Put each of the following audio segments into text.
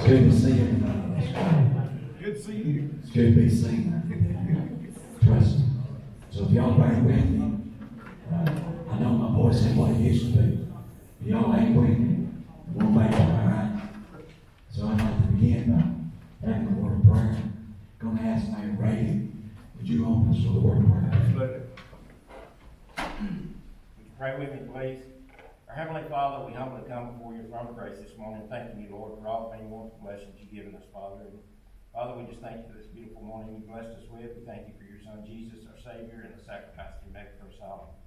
good to see everybody. Good to see you. It's good to be seen. Trust me. So if y'all bear with me, I know my voice ain't what it used to be. If y'all ain't with me, we'll make it all right. So I'd like to begin by having a word of prayer. Gonna ask Mayor Brady, would you open us with a word of prayer? Absolutely. Would you pray with me, please? Our Heavenly Father, we humbly come before your throne of grace this morning, thanking you, Lord, for all the many wonderful blessings you've given us, Father. And Father, we just thank you for this beautiful morning you blessed us with. We thank you for your Son, Jesus, our Savior, and the sacrifice that he made for us all.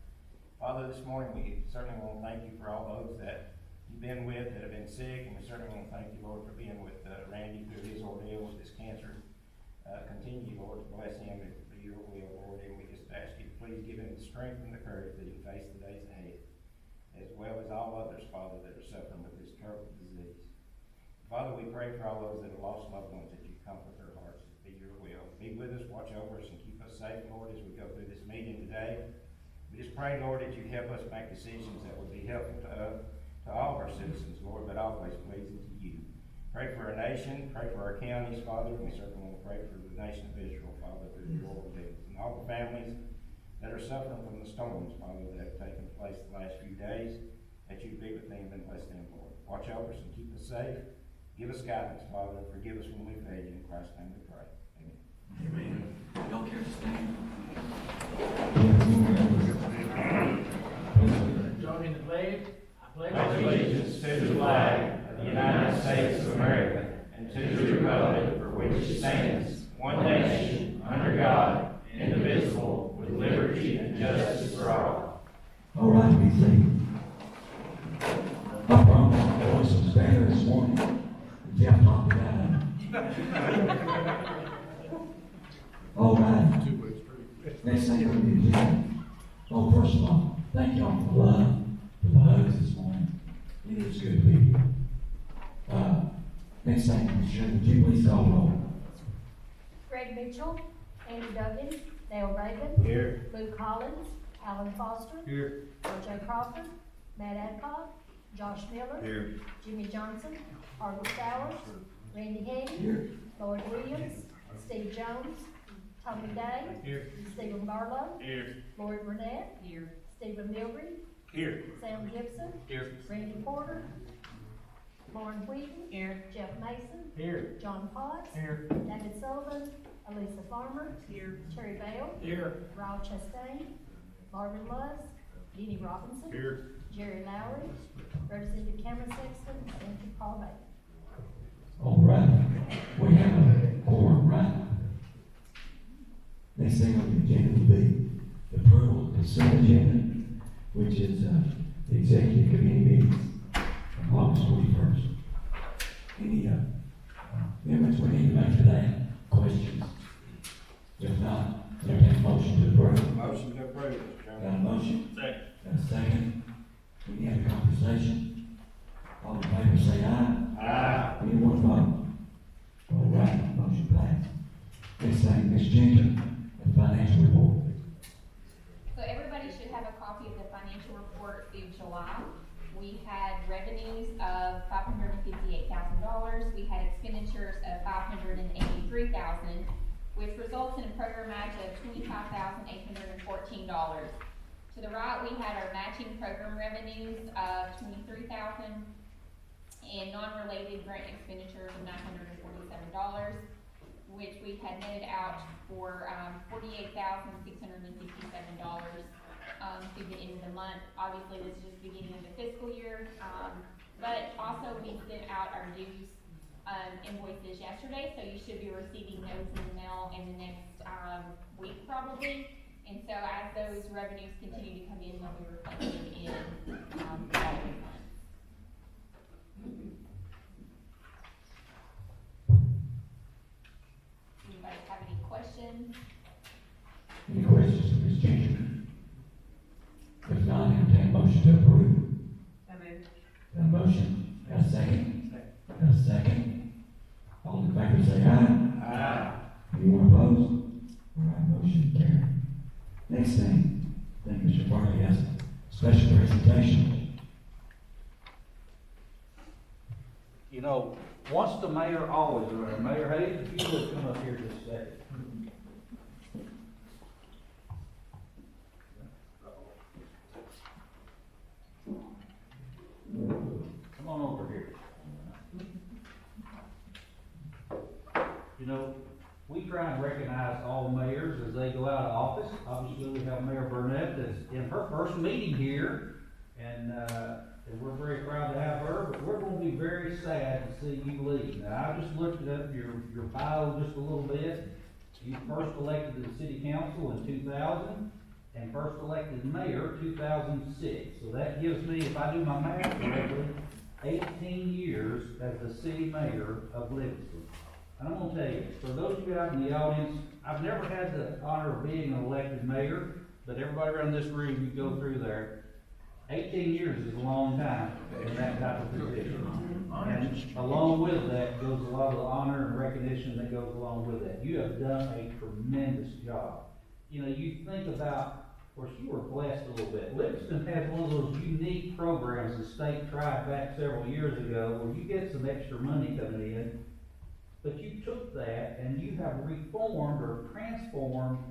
Father, this morning we certainly want to thank you for all those that you've been with that have been sick, and we certainly want to thank you, Lord, for being with Randy through his ordeal with this cancer. Continue, Lord, to bless him and for your will, Lord, and we just ask you to please give him the strength and the courage that he face the days ahead, as well as all others, Father, that are suffering with this terrible disease. Father, we pray for all those that have lost loved ones, that you comfort their hearts, to be your will. Be with us, watch over us, and keep us safe, Lord, as we go through this meeting today. We just pray, Lord, that you help us make decisions that will be helpful to all of our citizens, Lord, but always pleasing to you. Pray for our nation, pray for our counties, Father, and we certainly want to pray for the nation of Israel, Father, through your ordeals, and all the families that are suffering from the storms, Father, that have taken place the last few days, that you be with them and bless them, Lord. Watch over us and keep us safe. Give us guidance, Father, and forgive us when we fail you. In Christ's name we pray. Amen. Amen. Y'all care to stand? Joining the pledge, I pledge Allegiance to the flag of the United States of America and to the republic for which it stands, one nation, under God, indivisible, with liberty and justice for all. All right, be seated. I promise my voice was better this morning. Jeff talked about it. All right. Two-way street. Next thing we're going to do. Oh, first of all, thank y'all for the love, for the hugs this morning. It is good to be here. Next thing, Mr. Chairman, would you please call the roll? Greg Mitchell, Andy Duggan, Dale Reagan, Here. Luke Collins, Alan Foster, Here. Joe Crawford, Matt Adcock, Josh Miller, Here. Jimmy Johnson, Arnold Stowers, Randy Haney, Here. Lloyd Williams, Steve Jones, Tommy Day, Here. Stephen Barlow, Here. Lloyd Burnett, Stephen Milbury, Here. Sam Gibson, Here. Randy Porter, Lauren Wheaton, Jeff Mason, Here. John Potts, Here. David Sullivan, Elisa Farmer, Terry Bale, Here. Ryle Chastain, Marvin Lutz, Denny Robinson, Here. Jerry Lowry, Representative Cameron Sexton, and Paul Bailey. All right. We have a quorum, right? Next thing on the agenda will be the approval of consent agenda, which is the executive committee meetings from August 21st. Any amendments we need to make to that? Questions? If not, entertain a motion to approve. Motion to approve, Mr. Got a Chairman. motion? Second. Got a second? We have a conversation. All in favor say aye. Aye. Anyone vote? All right, motion passed. Next thing, Ms. Jenkins, the financial report. So everybody should have a copy of the financial report through July. We had revenues of $558,000. We had expenditures of $583,000, which results in a program match of $25,814. To the right, we had our matching program revenues of $23,000 and non-related grant expenditures of $947, which we had netted out for $48,667 through the end of the month. Obviously, this is just the beginning of the fiscal year, but also we sent out our dues invoices yesterday, so you should be receiving those in the mail in the next week probably. And so as those revenues continue to come in, they'll be reflected in the following months. Anybody have any questions? Any questions for Ms. Jenkins? If not, entertain a motion to approve. Got a motion? Got a second? Got a second? All in favor say aye. Aye. Anyone opposed? All right, motion carried. Next thing, I think Mr. Farley has a special presentation. You know, Once the mayor, always the mayor. Mayor Hayes, if you would come up here just a second. Come on over here. You know, we try and recognize all mayors as they go out of office. Obviously, we have Mayor Burnett that's in her first meeting here, and we're very proud to have her, but we're gonna be very sad to see you leave. Now, I just looked up your bio just a little bit. You first elected to the city council in 2000, and first elected mayor 2006. So that gives me, if I do my math correctly, 18 years as the city mayor of Livingston. And I'm gonna tell you, for those of you out in the audience, I've never had the honor of being an elected mayor, but everybody around this room, you go through there, 18 years is a long time in that type of position. And along with that goes a lot of the honor and recognition that goes along with that. You have done a tremendous job. You know, you think about, of course, you were blessed a little bit. Livingston has one of those unique programs the state tried back several years ago where you get some extra money coming in, but you took that and you have reformed or transformed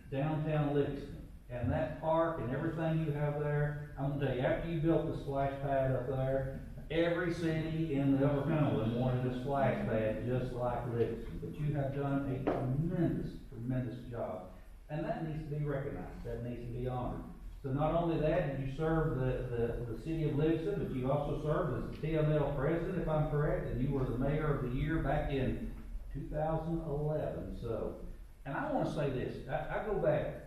downtown Livingston. And that park and everything you have there, I'm gonna tell you, after you built the splash pad up there, every city in the Upper Cumberland wanted a splash pad just like Livingston. But you have done a tremendous, tremendous job. And that needs to be recognized, that needs to be honored. So not only that, did you serve the city of Livingston, but you also served as the TML president, if I'm correct, and you were the mayor of the year back in 2011. So, and I wanna say this, I go back,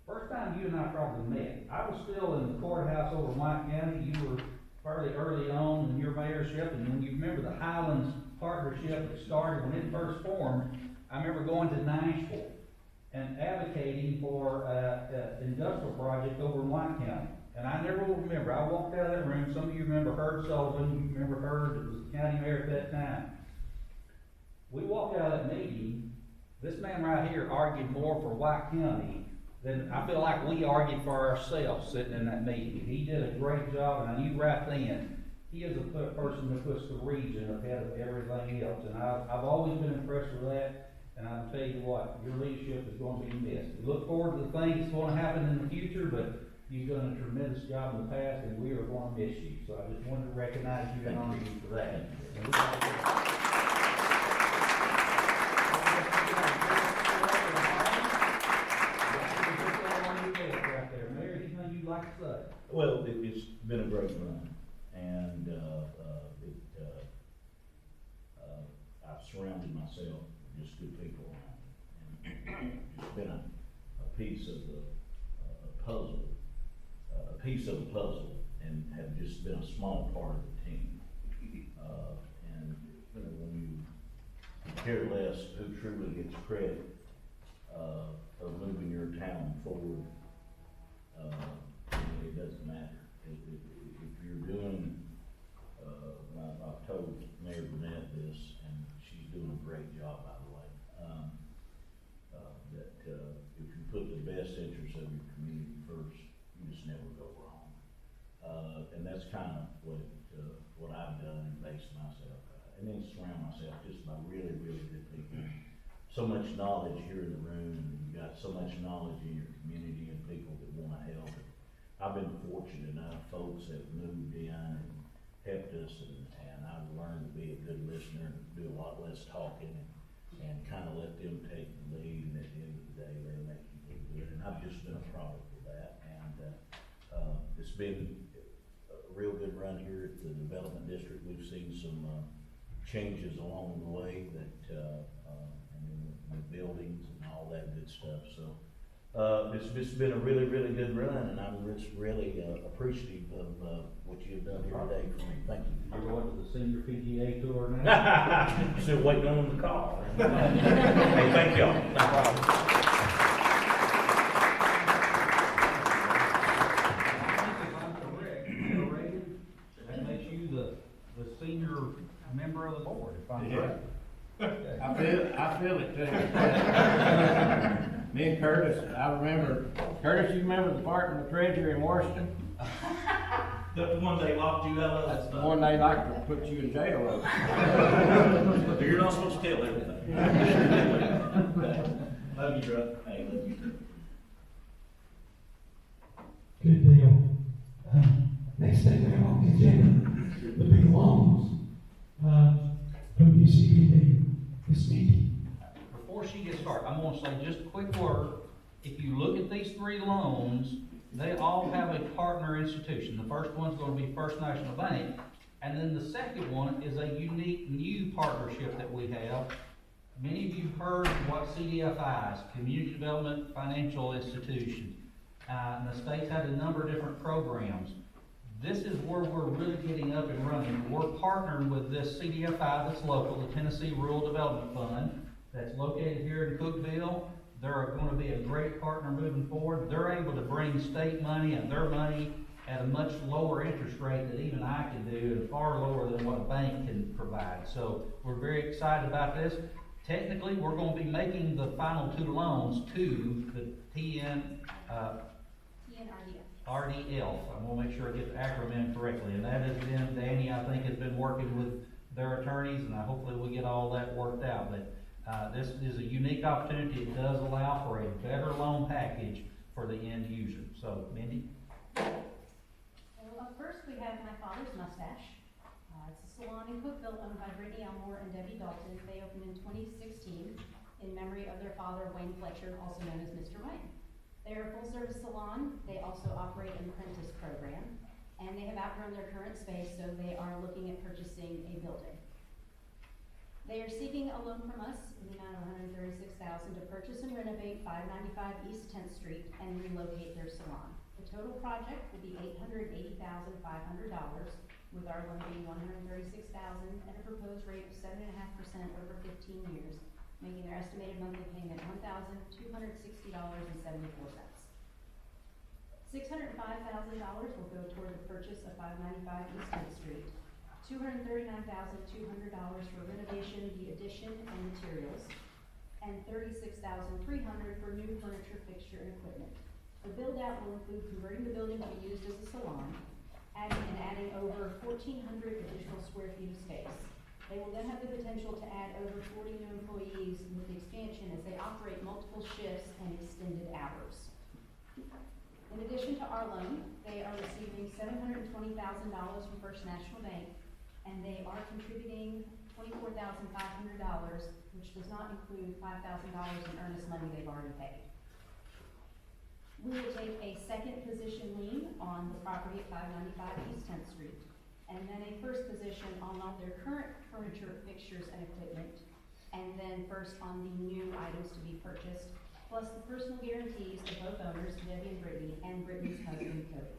first time you and I probably met, I was still in the courthouse over in White County. You were fairly early on in your mayorship, and when you remember the Highlands partnership that started when it first formed, I remember going to Nashville and advocating for an industrial project over in White County. And I never will remember, I walked out of that room, some of you remember Herb Sullivan, you remember Herb, that was the county mayor at that time. We walked out of that meeting, this man right here argued more for White County then I feel like we argued for ourselves sitting in that meeting. He did a great job, and I knew right then, he is a person that puts the region ahead of everything else. And I've always been impressed with that, and I'll tell you what, your leadership is going to be missed. We look forward to the things that's going to happen in the future, but you've done a tremendous job in the past, and we are going to miss you. So I just wanted to recognize you and honor you for that. Well, it's been a great run, and I've surrounded myself with just good people around me, and it's been a piece of the puzzle, and have just been a small part of the team. And you know, when you care less who truly gets credit of moving your town forward, it doesn't matter. If you're doing, I've told Mayor Burnett this, and she's doing a great job, by the way, that if you put the best interests of your community first, you just never go wrong. And that's kind of what I've done and based myself and then surround myself just by really, really good people. So much knowledge here in the room, and you've got so much knowledge in your community and people that want to help. I've been fortunate enough, folks that moved in and helped us, and I've learned to be a good listener and do a lot less talking and kind of let them take the lead, and at the end of the day, they make you look good. And I've just been a product of that, and it's been a real good run here at the Development District. We've seen some changes along the way that, and then the buildings and all that good stuff, so. It's been a really, really good run, and I'm just really appreciative of what you've done here today for me. Thank you. You're going to the senior PGA tour now? Still waiting on the call. Hey, thank y'all. No problem. If I'm correct, Mayor Reagan, that makes you the senior member of the board, if I'm correct. I feel it too. Me and Curtis, I remember, Curtis, you remember the Department of Treasury in Washington? The one they locked you out of? That's the one they like to put you in jail of. You're not supposed to tell everything. Love you, bro. Hey, love you too. Good deal. Next thing we have on the agenda, the big loans, from UCDD, this meeting. Before she gets started, I'm gonna say just a quick word. If you look at these three loans, they all have a partner institution. The first one's gonna be First National Bank, and then the second one is a unique new partnership that we have. Many of you heard what CDFI is, Community Development Financial Institution. And the state's had a number of different programs. This is where we're really getting up and running. We're partnering with this CDFI that's local, the Tennessee Rural Development Fund, that's located here in Cookeville. They're gonna be a great partner moving forward. They're able to bring state money and their money at a much lower interest rate than even I can do, and far lower than what a bank can provide. So we're very excited about this. Technically, we're gonna be making the final two loans to the RDL. I'm gonna make sure I get the acronym correctly, and that has been, Danny, I think, has been working with their attorneys, and hopefully we get all that worked out. But, this is a unique opportunity. It does allow for a better loan package for the end user. So, Mindy? Well, up first, we have my father's mustache. It's a salon in Cookeville owned by Brittany Elmore and Debbie Dalton. They opened in 2016 in memory of their father, Wayne Fletcher, also known as Mr. Wayne. They are a full-service salon. They also operate an apprentice program, and they have outgrown their current space, so they are looking at purchasing a building. They are seeking a loan from us in the amount of $136,000 to purchase and renovate 595 East 10th Street and relocate their salon. The total project will be $880,500, with our loan being $136,000 at a proposed rate of 7.5% over 15 years, making their estimated monthly payment $1,260.74. $605,000 will go toward the purchase of 595 East 10th Street, $239,200 for renovation, the addition, and materials, and $36,300 for new furniture, fixture, and equipment. The build-out will include converting the building to be used as a salon, adding over 1,400 additional square feet of space. They will then have the potential to add over 40 new employees with the expansion as they operate multiple shifts and extended hours. In addition to our loan, they are receiving $720,000 from First National Bank, and they are contributing $24,500, which does not include $5,000 in earnest money they've already paid. We will take a second position lien on the property at 595 East 10th Street, and then a first position on all their current furniture, fixtures, and equipment, and then first on the new items to be purchased, plus the personal guarantees of both owners, Debbie and Brittany's husband, Cody.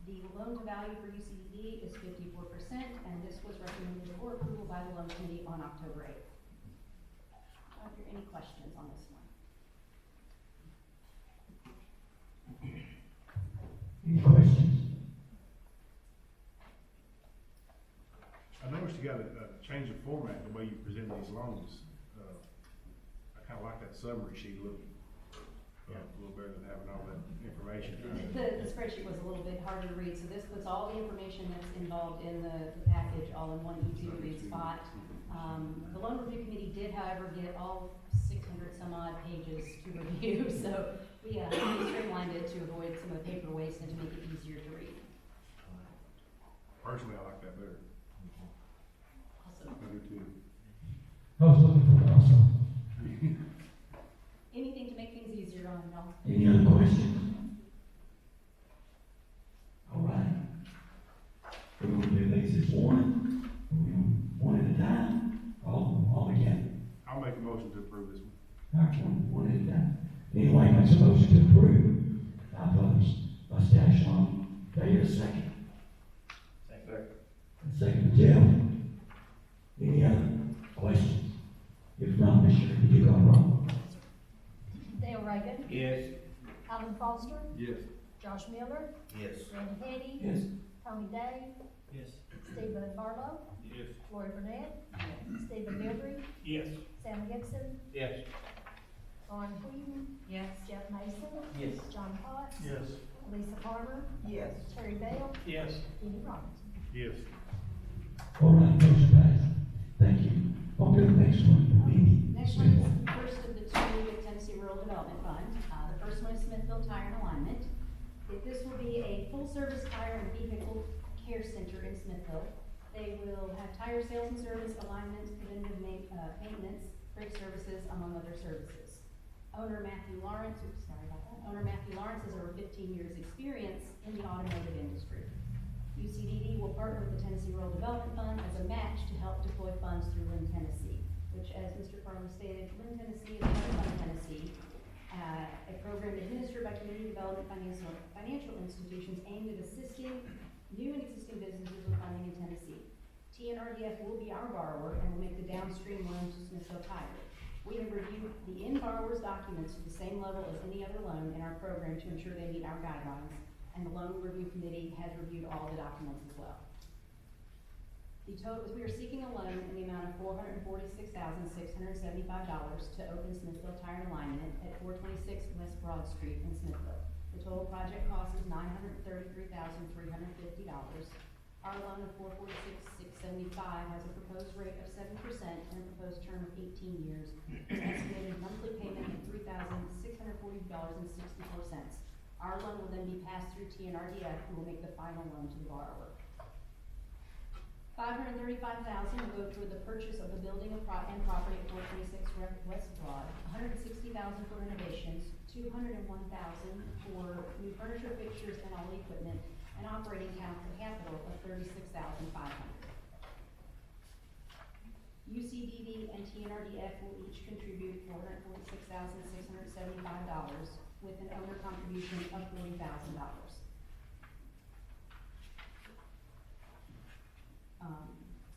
The loan to value for UCDD is 54%, and this was recommended for approval by the loan committee on October 8th. Are there any questions on this one? Any questions? I noticed you got a change of format, the way you present these loans. I kinda like that summary sheet looking, a little better than having all that information. The spreadsheet was a little bit harder to read, so this puts all the information that's involved in the package all in one easy to read spot. The loan review committee did, however, get all 600 some odd pages to review, so we streamlined it to avoid some of the paper waste and to make it easier to read. Personally, I like that better. Awesome. I do too. I was looking for it also. Anything to make things easier on y'all? Any other questions? All right. We're going to do these as one. We're going one at a time. All together. I'll make a motion to approve this one. All right, one at a time. Anyway, makes a motion to approve. Mustache loan. Do I hear a second? Second. Second, Jeff. Any other questions? If not, Ms. Shirley, you go wrong. Dale Reagan, Yes. Alan Foster, Yes. Josh Miller, Yes. Randy Haney, Yes. Tony Day, Yes. Stephen Barlow, Yes. Lori Burnett, Stephen Dillry, Yes. Sam Gibson, Yes. Lauren Whedon, Yes. Jeff Mason, Yes. John Potts, Yes. Lisa Farmer, Yes. Terry Bell, Yes. Kenny Robinson. Yes. All right, motion passed. Thank you. On to the next one, Mimi Next one is Smith. the first of the two with Tennessee Rural Development Fund. The first one is Smithville Tire and Alignment. This will be a full-service tire and vehicle care center in Smithville. They will have tire sales and service, alignment, preventative maintenance, freight services, among other services. Owner Matthew Lawrence has over 15 years' experience in the automotive industry. UCDD will partner with the Tennessee Rural Development Fund as a match to help deploy funds through Lynn, Tennessee, which, as Mr. Farley stated, Lynn, Tennessee is Fund Tennessee, a program administered by community development financial institutions aimed at assisting new and existing businesses with funding in Tennessee. TNRDF will be our borrower and will make the downstream loan to Smithville Tire. We have reviewed the in-borrower's documents to the same level as any other loan in our program to ensure they meet our guidelines, and the loan review committee has reviewed all the documents as well. The total is we are seeking a loan in the amount of $446,675 to open Smithville Tire and Alignment at 426 West Broad Street in Smithville. The total project cost is $933,350. Our loan of $446,675 has a proposed rate of 7% and a proposed term of 18 years. An estimated monthly payment of $3,640.64. Our loan will then be passed through TNRDF, who will make the final loan to the borrower. $535,000 will go toward the purchase of the building and property at 426 West Broad. $160,000 for renovations, $201,000 for new furniture, fixtures, and all equipment, and operating capital of $36,500. UCDD and TNRDF will each contribute $446,675 with an owner contribution of $40,000.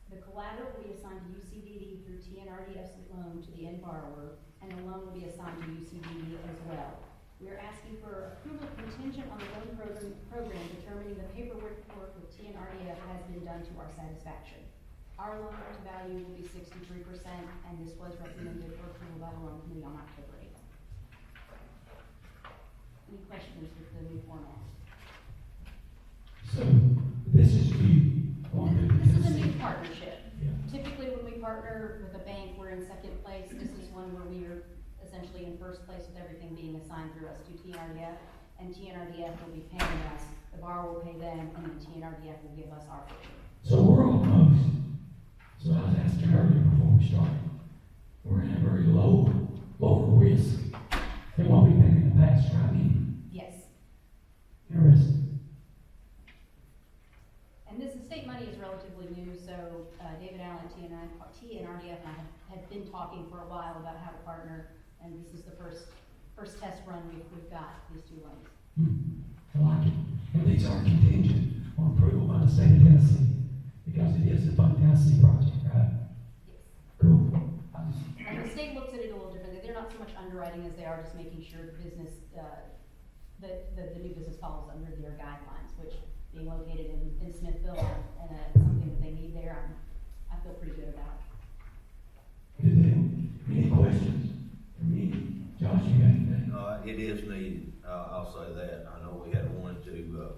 The collateral will be assigned to UCDD through TNRDF's loan to the end borrower, and the loan will be assigned to UCDD as well. We are asking for approval contingent on the loan program determining the paperwork with TNRDF has been done to our satisfaction. Our loan to value will be 63%, and this was recommended for approval by the loan committee on October 8th. Any questions with the new format? So, this is you on to the. This is a new partnership. Yeah. Typically, when we partner with a bank, we're in second place. This is one where we are essentially in first place with everything being assigned through us to TNRDF, and TNRDF will be paying us, the borrower will pay them, and then TNRDF will give us our portion. So we're almost, so I was asking earlier before we started, we're in a very lower risk than what we've been in the past, right? Yes, Interesting. and this estate money is relatively new, so, David Allen, TNRDF and I have been talking for a while about how to partner, and this is the first test run we've got, these two loans. I like it. And these are contingent on approval by the state of Tennessee, because it is a Fund Tennessee project, right? Yes. Cool. And the state looks at it a little differently. They're not so much underwriting as they are just making sure the business, the new business follows under their guidelines, which being located in Smithville and something that they need there, I feel pretty good about. Good deal. Any questions for me? Josh, you got anything? It is needed, I'll say that. I know we had one to,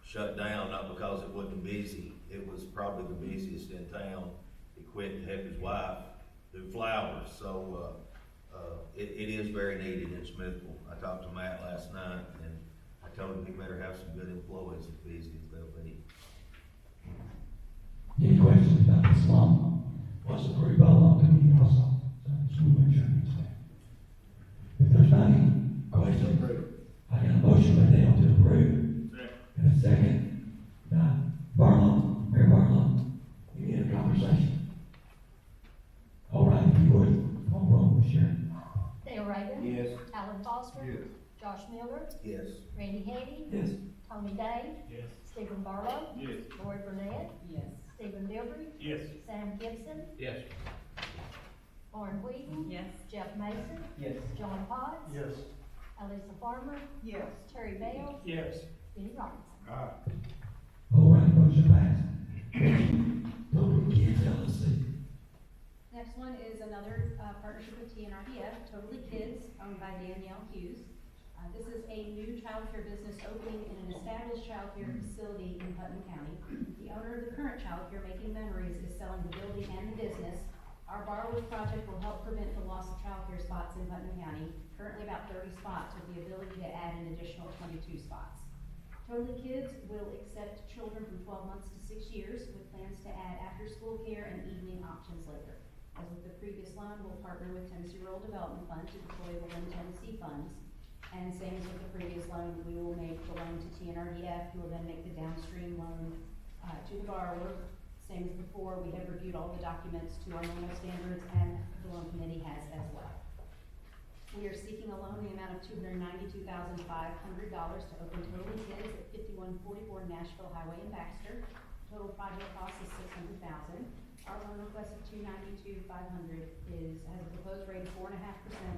shut down, not because it wasn't busy. It was probably the busiest in town. He quit to help his wife do flowers, so, it is very needed in Smithville. I talked to Matt last night, and I told him he better have some good employees as busy as they'll be. Any questions about this loan? Was approved by the loan committee also. So I just want to make sure I understand. If there's not any questions, I got a motion by Dale to approve. And a second by Barlow, Mayor Barlow. You need a conversation. All right, if you would, call roll, Sharon. Dale Rader. Yes. Alan Foster. Yes. Josh Miller. Yes. Randy Haney. Yes. Tony Day. Yes. Stephen Barlow. Yes. Lori Burnett. Yes. Stephen Bilbrey. Yes. Sam Gibson. Yes. Lauren Wheaton. Yes. Jeff Mason. Yes. John Potts. Yes. Elisa Farmer. Yes. Terry Bell. Yes. Kenny Robinson. Aye. All right, motion passed. Total Kids LLC. Next one is another partnership with TNRDF, Totally Kids, owned by Danielle Hughes. This is a new childcare business opening in an established childcare facility in Putnam County. The owner of the current childcare, Making Memories, is selling the building and the business. Our borrower's project will help prevent the loss of childcare spots in Putnam County, currently about 30 spots, with the ability to add an additional 22 spots. Totally Kids will accept children from 12 months to 6 years, with plans to add after-school care and evening options later. As with the previous loan, we'll partner with Tennessee Rural Development Fund to deploy the Lynn Tennessee funds. And same as with the previous loan, we will make the loan to TNRDF, who will then make the downstream loan to the borrower. Same as before, we have reviewed all the documents to our normal standards, and the loan committee has as well. We are seeking a loan in the amount of $292,500 to open Totally Kids at 5144 Nashville Highway in Baxter. Total project cost is $600,000. Our loan request of $292,500 has a proposed rate of 4.5%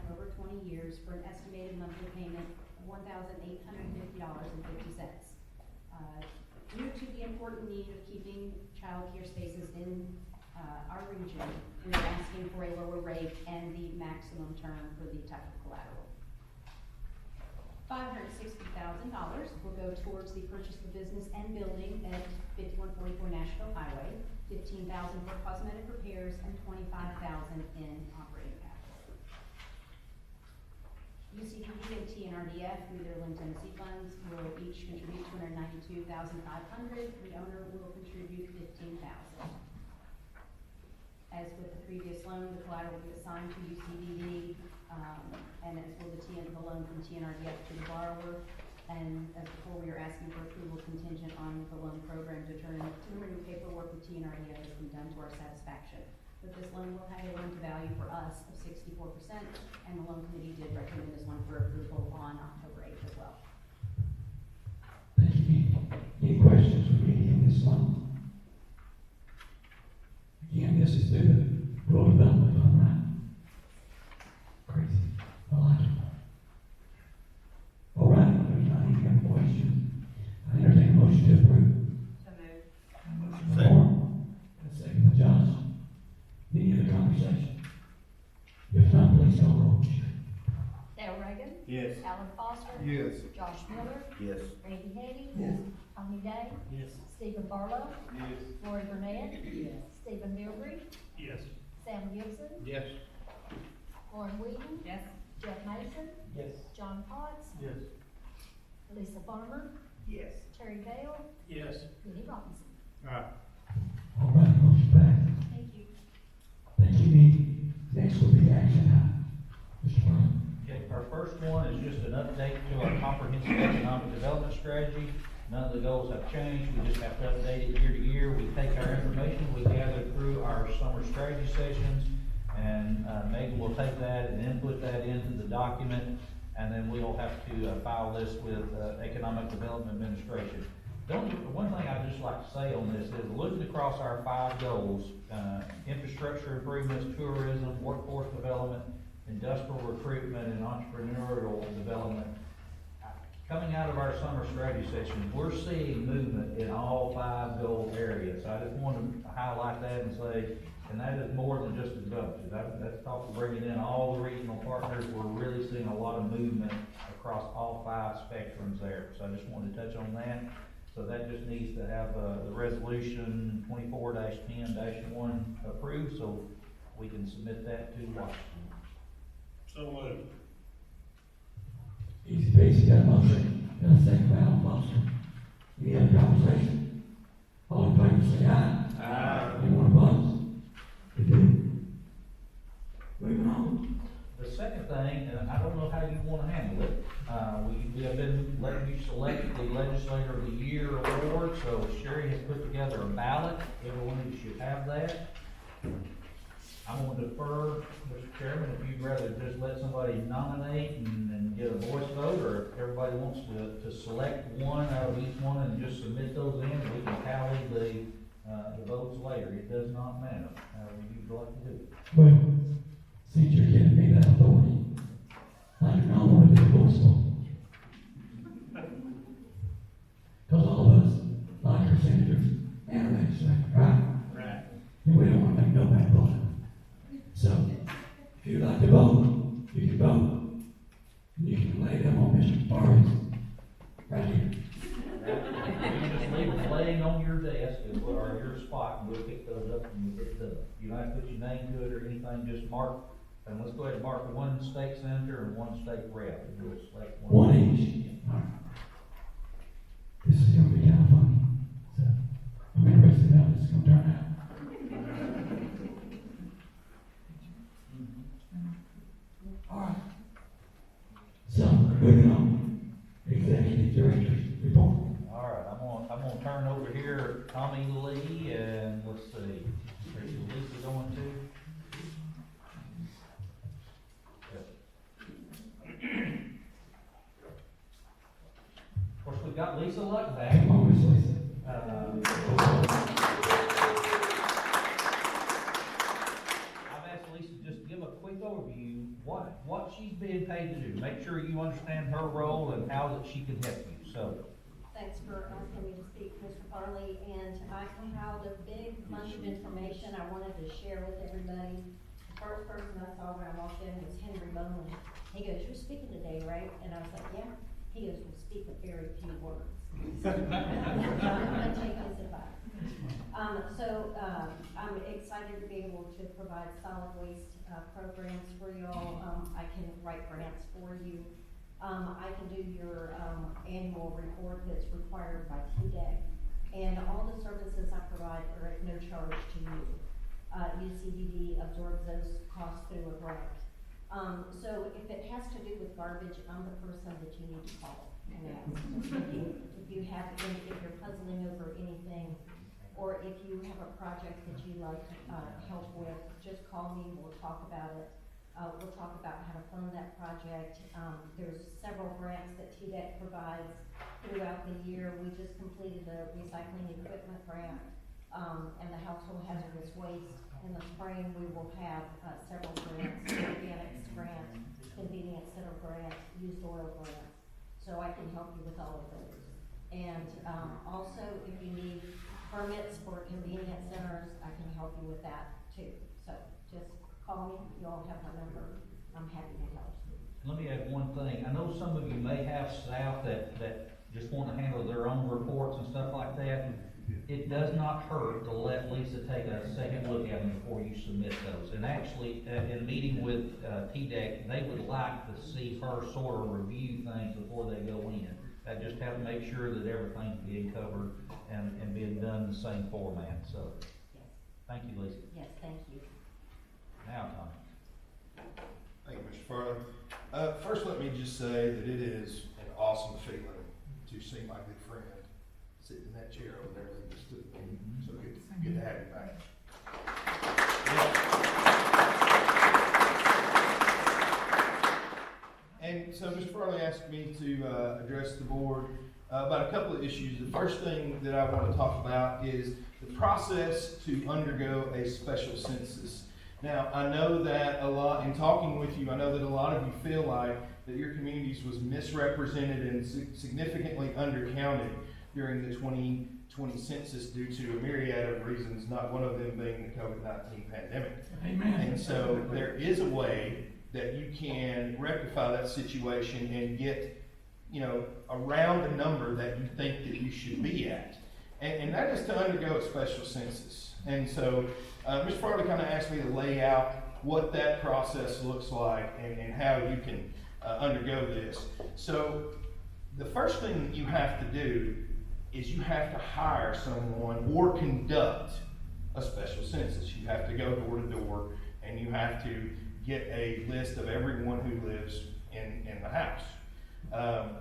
over 20 years for an estimated monthly payment of $1,850.50. Due to the important need of keeping child care spaces in our region, we are asking for a lower rate and the maximum term for the type of collateral. $560,000 will go towards the purchase of the business and building at 5144 Nashville Highway, $15,000 for cosmetic repairs, and $25,000 in operating capital. UCDD and TNRDF, through their Lynn Tennessee funds, will each contribute $292,500. The owner will contribute $15,000. As with the previous loan, the collateral will be assigned to UCDD, and as will the loan from TNRDF to the borrower. And as before, we are asking for approval contingent on the loan program determining paperwork with TNRDF has been done to our satisfaction. But this loan will have a loan to value for us of 64%, and the loan committee did recommend this one for approval on October 8th as well. Thank you. Any questions for me on this one? Again, this is through the rural development fund, right? Crazy. I like it. All right, there's not any other questions. I entertain a motion to approve. So moved. Motion by Moore, and a second by Johnson. Any other conversation? If not, please call the roll. Dale Reagan. Yes. Alan Foster. Yes. Josh Miller. Yes. Randy Henny. Yes. Tommy Day. Yes. Stephen Barlow. Yes. Lori Burnett. Yes. Stephen Bilbrey. Yes. Sam Gibson. Yes. Lauren Whedon. Yes. Jeff Mason. Yes. John Potts. Yes. Lisa Farmer. Yes. Terry Bale. Yes. Kenny Robinson. All right, motion passed. Thank you. Thank you, Dee. Next will be action item. Mr. Brown. Okay, our first one is just an update to our comprehensive economic development strategy. None of the goals have changed, we just have to update it year to year. We take our information we gather through our summer strategy sessions, and Megan will take that and input that into the document, and then we'll have to file this with Economic Development Administration. One thing I'd just like to say on this is, looking across our 5 goals, infrastructure improvements, tourism, workforce development, industrial recruitment, and entrepreneurial development. Coming out of our summer strategy session, we're seeing movement in all 5 goal areas. I just wanted to highlight that and say, and that is more than just a budget. That's talking bringing in all the regional partners. We're really seeing a lot of movement across all 5 spectrums there. So I just wanted to touch on that. So that just needs to have the resolution 24-10-1 approved, so we can submit that to Washington. So moved. Easy peasy, got a motion, got a second by Alan Foster. Any other conversation? All in favor, say aye. Aye. Anyone opposed? We do. Moving on. The second thing, and I don't know how you wanna handle it, we have been letting you select the Legislator of the Year award, so Sherry has put together a ballot, everyone of you should have that. I'm gonna defer, Mr. Chairman, if you'd rather just let somebody nominate and get a voice vote, or if everybody wants to select one out of each one and just submit those in, we can tally the votes later, it does not matter, however you'd like to do it. Well, since you're giving me that authority, I do not want to do a voice vote. Because all of us like our senators and our legislators, right? Right. And we don't want to make no bad blood. So, if you'd like to vote, you can vote. You can lay them on Mr. Forrest, right here. You just leave it laying on your desk or your spot, and we'll pick those up and we'll get it done. You don't have to put your name to it or anything, just mark, and let's go ahead and mark one state senator and one state rep, and we'll select one. One each. All right. This is gonna be kind of funny. So, I'm interested in how this is gonna turn out. All right. So, moving on. Executive Director's report. All right, I'm gonna turn over here, Tommy Lee, and let's see, where's Lisa going to? Of course, we've got Lisa Luck back. Come on, Miss Lisa. I've asked Lisa just to give a quick overview, what she's being paid to do. Make sure you understand her role and how that she can help you, so. Thanks for asking me to speak, Mr. Farley, and I compiled a big bunch of information I wanted to share with everybody. The first person I saw when I walked in was Henry Bowman. He goes, "You're speaking today, right?" And I was like, "Yeah." He goes, "We'll speak with very few words." So, I'm gonna take his advice. I'm excited to be able to provide solid waste, programs for y'all. I can write grants for you. I can do your, annual report that's required by TDEC. And all the services I provide are at no charge to you. UCDD absorbs those costs through a grant. So if it has to do with garbage, I'm the person that you need to call and ask. If you're puzzling over anything, or if you have a project that you'd like, help with, just call me, we'll talk about it. We'll talk about how to fund that project. There's several grants that TDEC provides throughout the year. We just completed a recycling equipment grant, and the household hazardous waste. In the spring, we will have, several grants, organics grant, convenience center grant, used oil grant. So I can help you with all of those. And, also, if you need permits for convenience centers, I can help you with that too. So just call me, you all have my number, I'm happy to help. Let me add one thing. I know some of you may have staff that just want to handle their own reports and stuff like that. It does not hurt to let Lisa take a second look at them before you submit those. And actually, in meeting with TDEC, they would like to see her sort of review things before they go in. That just have to make sure that everything's being covered and being done in the same format. So, Yes, thank you, Lisa. yes, thank you. Now, Tommy. Thank you, Mr. Farley. First, let me just say that it is an awesome feeling to see my good friend sitting in that chair over there that just stood there. So good to have you back. And so Mr. Farley asked me to address the board about a couple of issues. The first thing that I want to talk about is the process to undergo a special census. Now, I know that in talking with you, I know that a lot of you feel like that your communities was misrepresented and significantly undercounted during the 2020 census due to a myriad of reasons, not one of them being the COVID-19 pandemic. Amen. And so there is a way that you can rectify that situation and get, around the number that you think that you should be at. And that is to undergo a special census. And so Mr. Farley kind of asked me to lay out what that process looks like and how you can undergo this. So the first thing you have to do is you have to hire someone or conduct a special census. You have to go door to door and you have to get a list of everyone who lives in the house.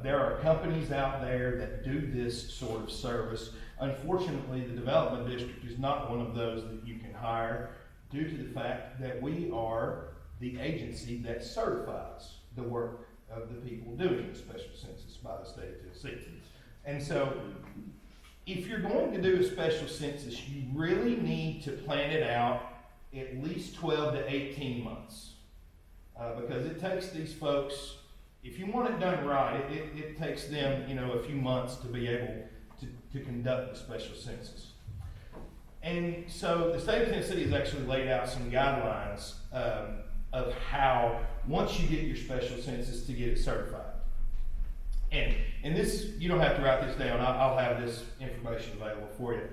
There are companies out there that do this sort of service. Unfortunately, the development district is not one of those that you can hire due to the fact that we are the agency that certifies the work of the people doing the special census by the state of Tennessee. And so, if you're going to do a special census, you really need to plan it out at least 12 to 18 months. Because it takes these folks, if you want it done right, it takes them, a few months to be able to conduct the special census. And so the state of Tennessee has actually laid out some guidelines of how, once you get your special census, to get it certified. And this, you don't have to write this down, I'll have this information available for you.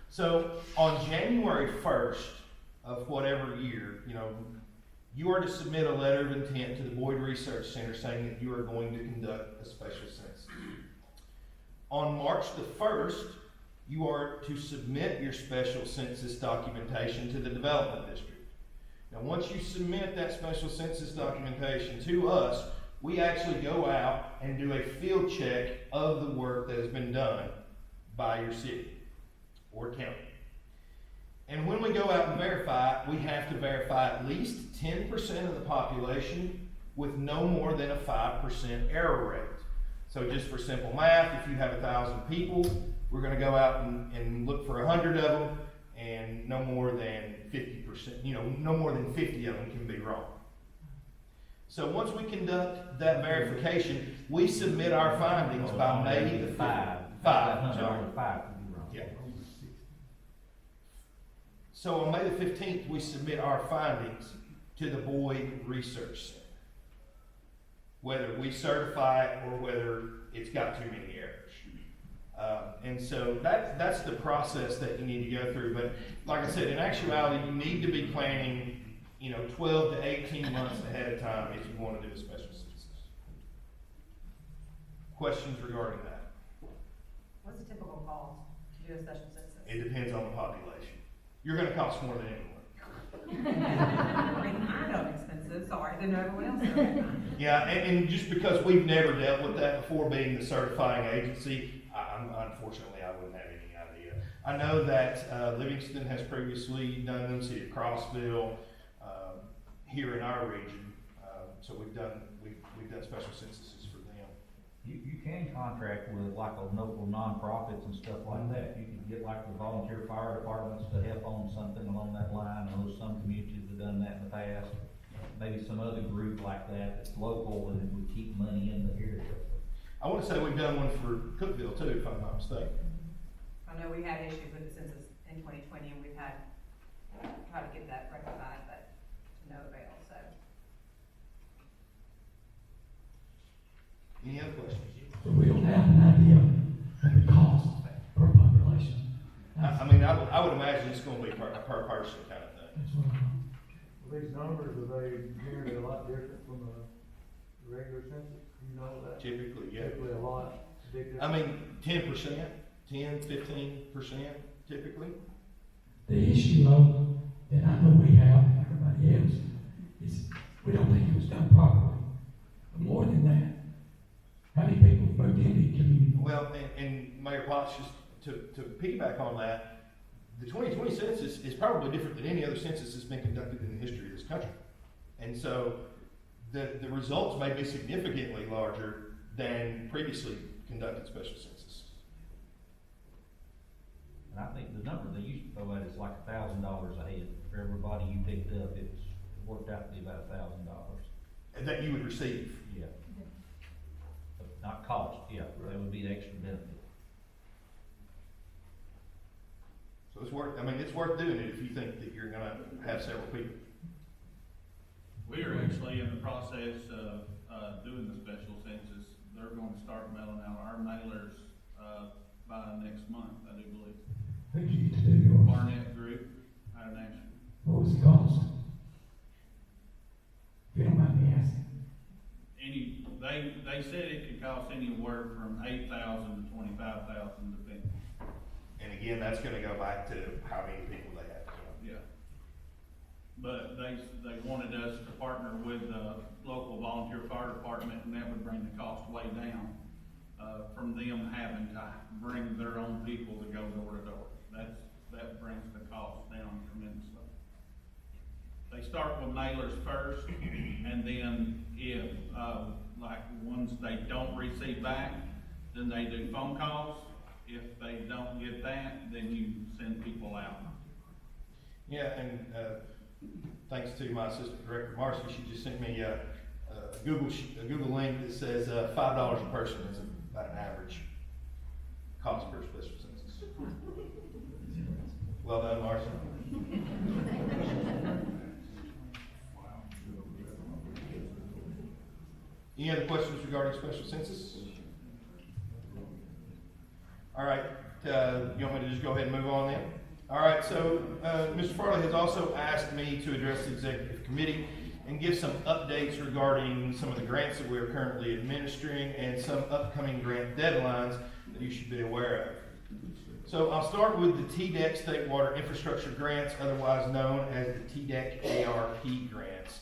So on January 1st of whatever year, you are to submit a letter of intent to the Boyd Research Center saying that you are going to conduct a special census. On March the 1st, you are to submit your special census documentation to the Development District. Now, once you submit that special census documentation to us, we actually go out and do a field check of the work that has been done by your city or county. And when we go out and verify, we have to verify at least 10% of the population with no more than a 5% error rate. So just for simple math, if you have 1,000 people, we're gonna go out and look for 100 of them, and no more than 50%, no more than 50 of them can be wrong. So once we conduct that verification, we submit our findings by May the 5th. Five. Yeah. So on May the 15th, we submit our findings to the Boyd Research Center. Whether we certify it or whether it's got too many errors. And so that's the process that you need to go through. But like I said, in actuality, you need to be planning 12 to 18 months ahead of time if you want to do a special census. Questions regarding that? What's the typical cost to do a special census? It depends on the population. You're going to cost more than anyone. I mean, I know expensive, sorry, didn't know everyone else knew that. Yeah, and just because we've never dealt with that before being the certifying agency, unfortunately, I wouldn't have any idea. I know that Livingston has previously done them, City of Crossville, here in our region. So we've done special censuses for them. You can contract with like a local nonprofits and stuff like that. You can get like the volunteer fire departments to help on something along that line. I know some communities have done that in the past. Maybe some other group like that that's local and it would keep money in the area. I want to say we've done one for Cookville too, if I'm not mistaken. I know we had issues with the census in 2020, and we've had, tried to get that rectified, but to no avail, so. Any other questions? So we don't have an idea of the cost per population. I would imagine it's going to be per person kind of thing. That's what I'm. These numbers, are they generally a lot different from a regular census? You know that? Typically, yeah. Typically a lot, big difference. I mean, 10%, 10, 15% typically. The issue though, that I know we have, and everybody else, is we don't think it was done properly. But more than that, how many people moved into the community? Well, and Mayor Potts, just to piggyback on that, the 2020 census is probably different than any other census that's been conducted in the history of this country. And so the results may be significantly larger than previously conducted special census. And I think the number they used to throw at is like $1,000 a head. For everybody you picked up, it worked out to be about $1,000. That you would receive. Yeah. But not cost, yeah, that would be the extra benefit. So it's worth doing it if you think that you're gonna have several people. We are actually in the process of doing the special census. They're going to start mailing out our mailers by next month, I do believe. Who did you get to do yours? Barnett Group out of Nashville. What was the cost? If you don't mind me asking. They said it could cost anywhere from $8,000 to $25,000 depending. And again, that's gonna go back to how many people they have. Yeah. But they wanted us to partner with the local volunteer fire department, and that would bring the cost way down, from them having to bring their own people to go door to door. That brings the cost down tremendously. They start with mailers first, and then if, like ones they don't receive back, then they do phone calls. If they don't get that, then you send people out. Yeah, and thanks to my assistant director, Marcy, she just sent me a Google link that says $5 a person is about an average cost per special census. Well done, Marcy. Any other questions regarding special census? you want me to just go ahead and move on then? All right, so, Mr. Farley has also asked me to address the executive committee and give some updates regarding some of the grants that we are currently administering and some upcoming grant deadlines that you should be aware of. So I'll start with the TDEC State Water Infrastructure Grants, otherwise known as the TDEC ARP grants.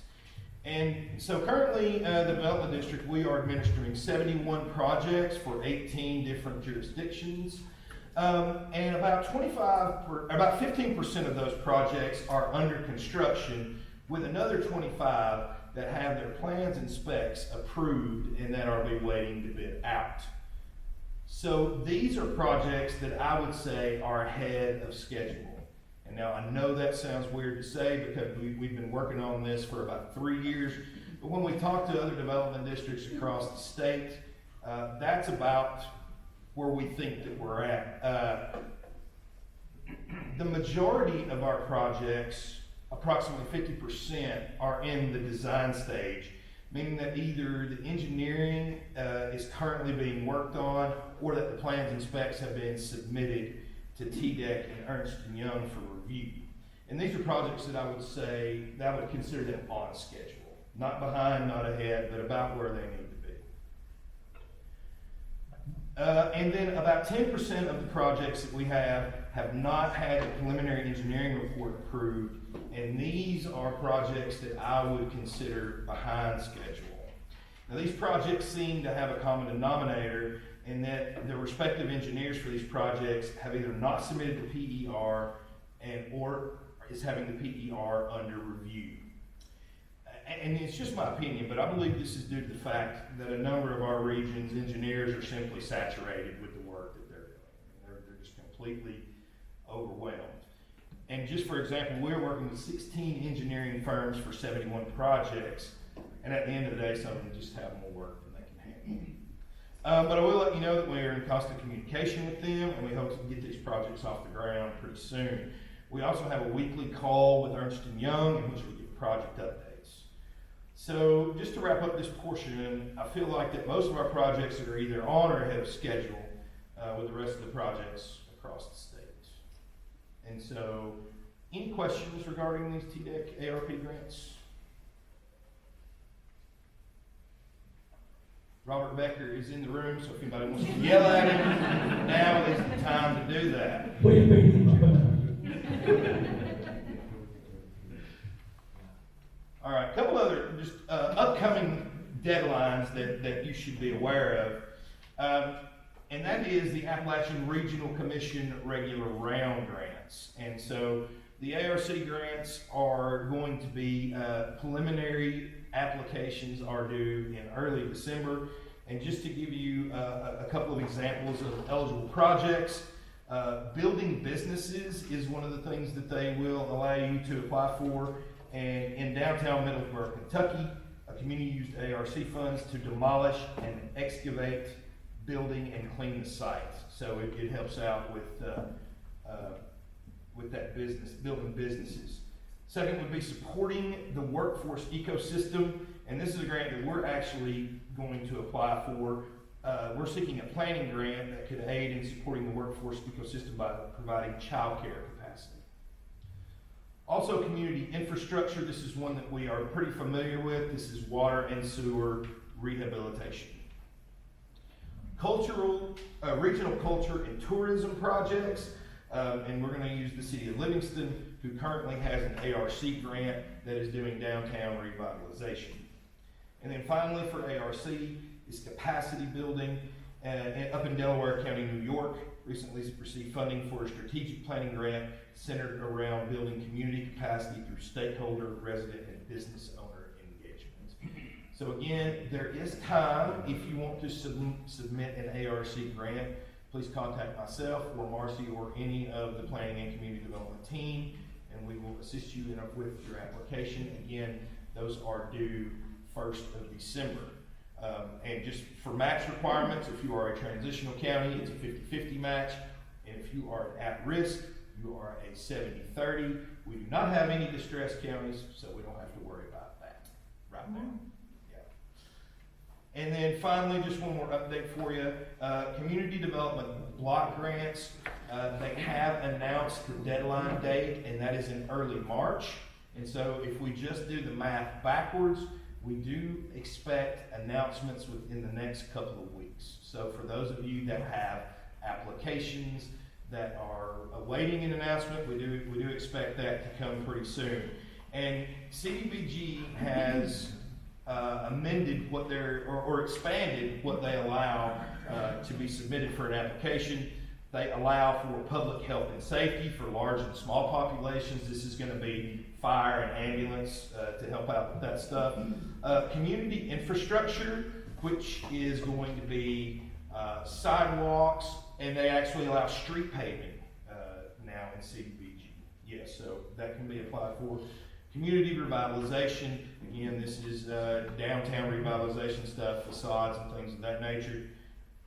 And so currently, the Development District, we are administering 71 projects for 18 different jurisdictions. And about 15% of those projects are under construction, with another 25 that have their plans and specs approved and that are waiting to bid out. So these are projects that I would say are ahead of schedule. And now I know that sounds weird to say because we've been working on this for about 3 years, but when we talk to other development districts across the state, that's about where we think that we're at. The majority of our projects, approximately 50%, are in the design stage, meaning that either the engineering is currently being worked on or that the plans and specs have been submitted to TDEC and Ernst & Young for review. And these are projects that I would say that I would consider them on schedule. Not behind, not ahead, but about where they need to be. And then about 10% of the projects that we have not had a preliminary engineering report approved, and these are projects that I would consider behind schedule. Now these projects seem to have a common denominator in that the respective engineers for these projects have either not submitted the PER or is having the PER under review. And it's just my opinion, but I believe this is due to the fact that a number of our region's engineers are simply saturated with the work that they're doing. They're just completely overwhelmed. And just for example, we're working with 16 engineering firms for 71 projects, and at the end of the day, some of them just have more work than they can handle. But I will let you know that we're in constant communication with them, and we hope to get these projects off the ground pretty soon. We also have a weekly call with Ernst & Young in which we give project updates. So just to wrap up this portion, I feel like that most of our projects are either on or ahead of schedule with the rest of the projects across the state. And so, any questions regarding these TDEC ARP grants? Robert Becker is in the room, so if anybody wants to yell at him, now is the time to do that. Will you be? All right, a couple other just upcoming deadlines that you should be aware of. And that is the Appalachian Regional Commission regular round grants. And so the ARC grants are going to be preliminary applications are due in early December. And just to give you a couple of examples of eligible projects, building businesses is one of the things that they will allow you to apply for. And in downtown Middlesboro, Kentucky, a community used ARC funds to demolish and excavate building and clean the site. So it helps out with that business, building businesses. Second would be supporting the workforce ecosystem. And this is a grant that we're actually going to apply for. We're seeking a planning grant that could aid in supporting the workforce ecosystem by providing childcare capacity. Also, community infrastructure. This is one that we are pretty familiar with. This is water and sewer rehabilitation. Regional culture and tourism projects, and we're going to use the city of Livingston, who currently has an ARC grant that is doing downtown revitalization. And then finally for ARC is capacity building up in Delaware County, New York. Recently received funding for a strategic planning grant centered around building community capacity through stakeholder, resident, and business owner engagement. So again, there is time if you want to submit an ARC grant. Please contact myself or Marcy or any of the planning and community development team, and we will assist you with your application. Again, those are due 1st of December. And just for match requirements, if you are a transitional county, it's a 50-50 match. And if you are at risk, you are a 70-30. We do not have any distressed counties, so we don't have to worry about that right now. And then finally, just one more update for you. Community development block grants, they have announced the deadline date, and that is in early March. And so if we just do the math backwards, we do expect announcements within the next couple of weeks. So for those of you that have applications that are awaiting an announcement, we do expect that to come pretty soon. And CDBG has amended what or expanded what they allow to be submitted for an application. They allow for public health and safety for large and small populations. This is going to be fire and ambulance to help out with that stuff. Community infrastructure, which is going to be sidewalks, and they actually allow street paving now in CDBG. Yes, so that can be applied for. Community revitalization, again, this is downtown revitalization stuff, facades and things of that nature.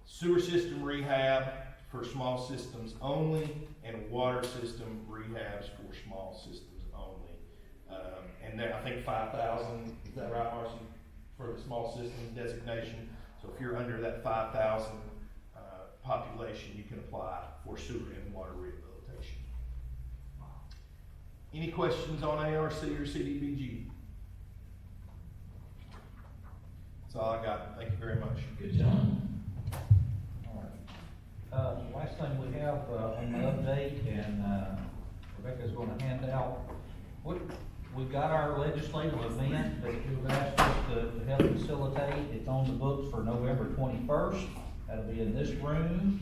Sewer system rehab for small systems only, and water system rehabs for small systems only. And then I think 5,000, is that right, Marcy, for the small systems designation? So if you're under that 5,000 population, you can apply for sewer and water rehabilitation. Any questions on ARC or CDBG? That's all I got. Thank you very much. Good job. Last thing we have on the update, and Rebecca's going to hand out, we've got our legislative event that you've asked us to help facilitate. It's on the books for November 21st. That'll be in this room.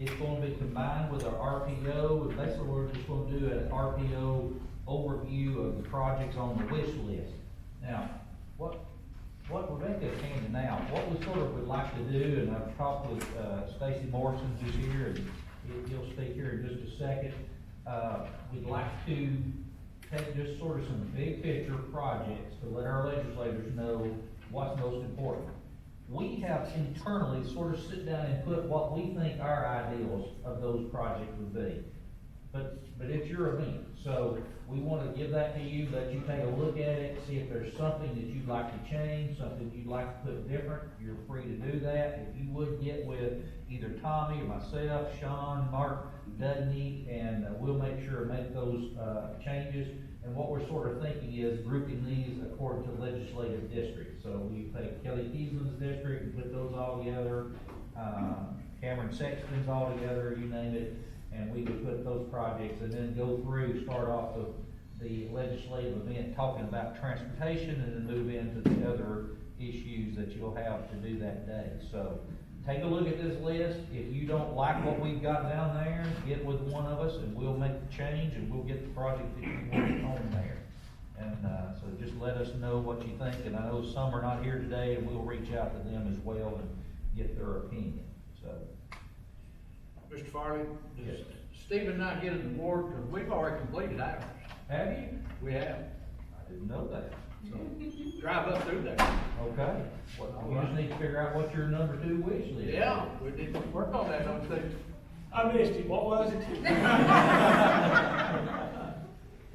It's going to be combined with our RPO, and basically we're just going to do an RPO overview of the projects on the wish list. Now, what Rebecca's handing out, what we sort of would like to do, and I've talked with Stacy Morrison who's here, and he'll speak here in just a second. We'd like to take just sort of some big picture projects to let our legislators know what's most important. We have internally sort of sit down and put what we think our ideals of those projects would be. But it's your event, so we want to give that to you, let you take a look at it, see if there's something that you'd like to change, something you'd like to put different. You're free to do that. If you would get with either Tommy or myself, Sean, Mark, Dudney, and we'll make sure to make those changes. And what we're sort of thinking is grouping these according to legislative districts. So we take Kelly Keesman's district and put those all together, Cameron Sexton's all together, you name it, and we would put those projects and then go through, start off of the legislative event talking about transportation and then move into the other issues that you'll have to do that day. So take a look at this list. If you don't like what we've got down there, get with one of us and we'll make the change and we'll get the project that you want on there. And so just let us know what you think. And I know some are not here today, and we'll reach out to them as well and get their opinion. So, Mr. Farley, yes. Steve and I get an award because we've already completed ours. Have you? We have. I didn't know that. So, drive up through there. Okay. You just need to figure out what your number 2 wish list is. Yeah, we need to work on that, don't we? I missed it, what was it?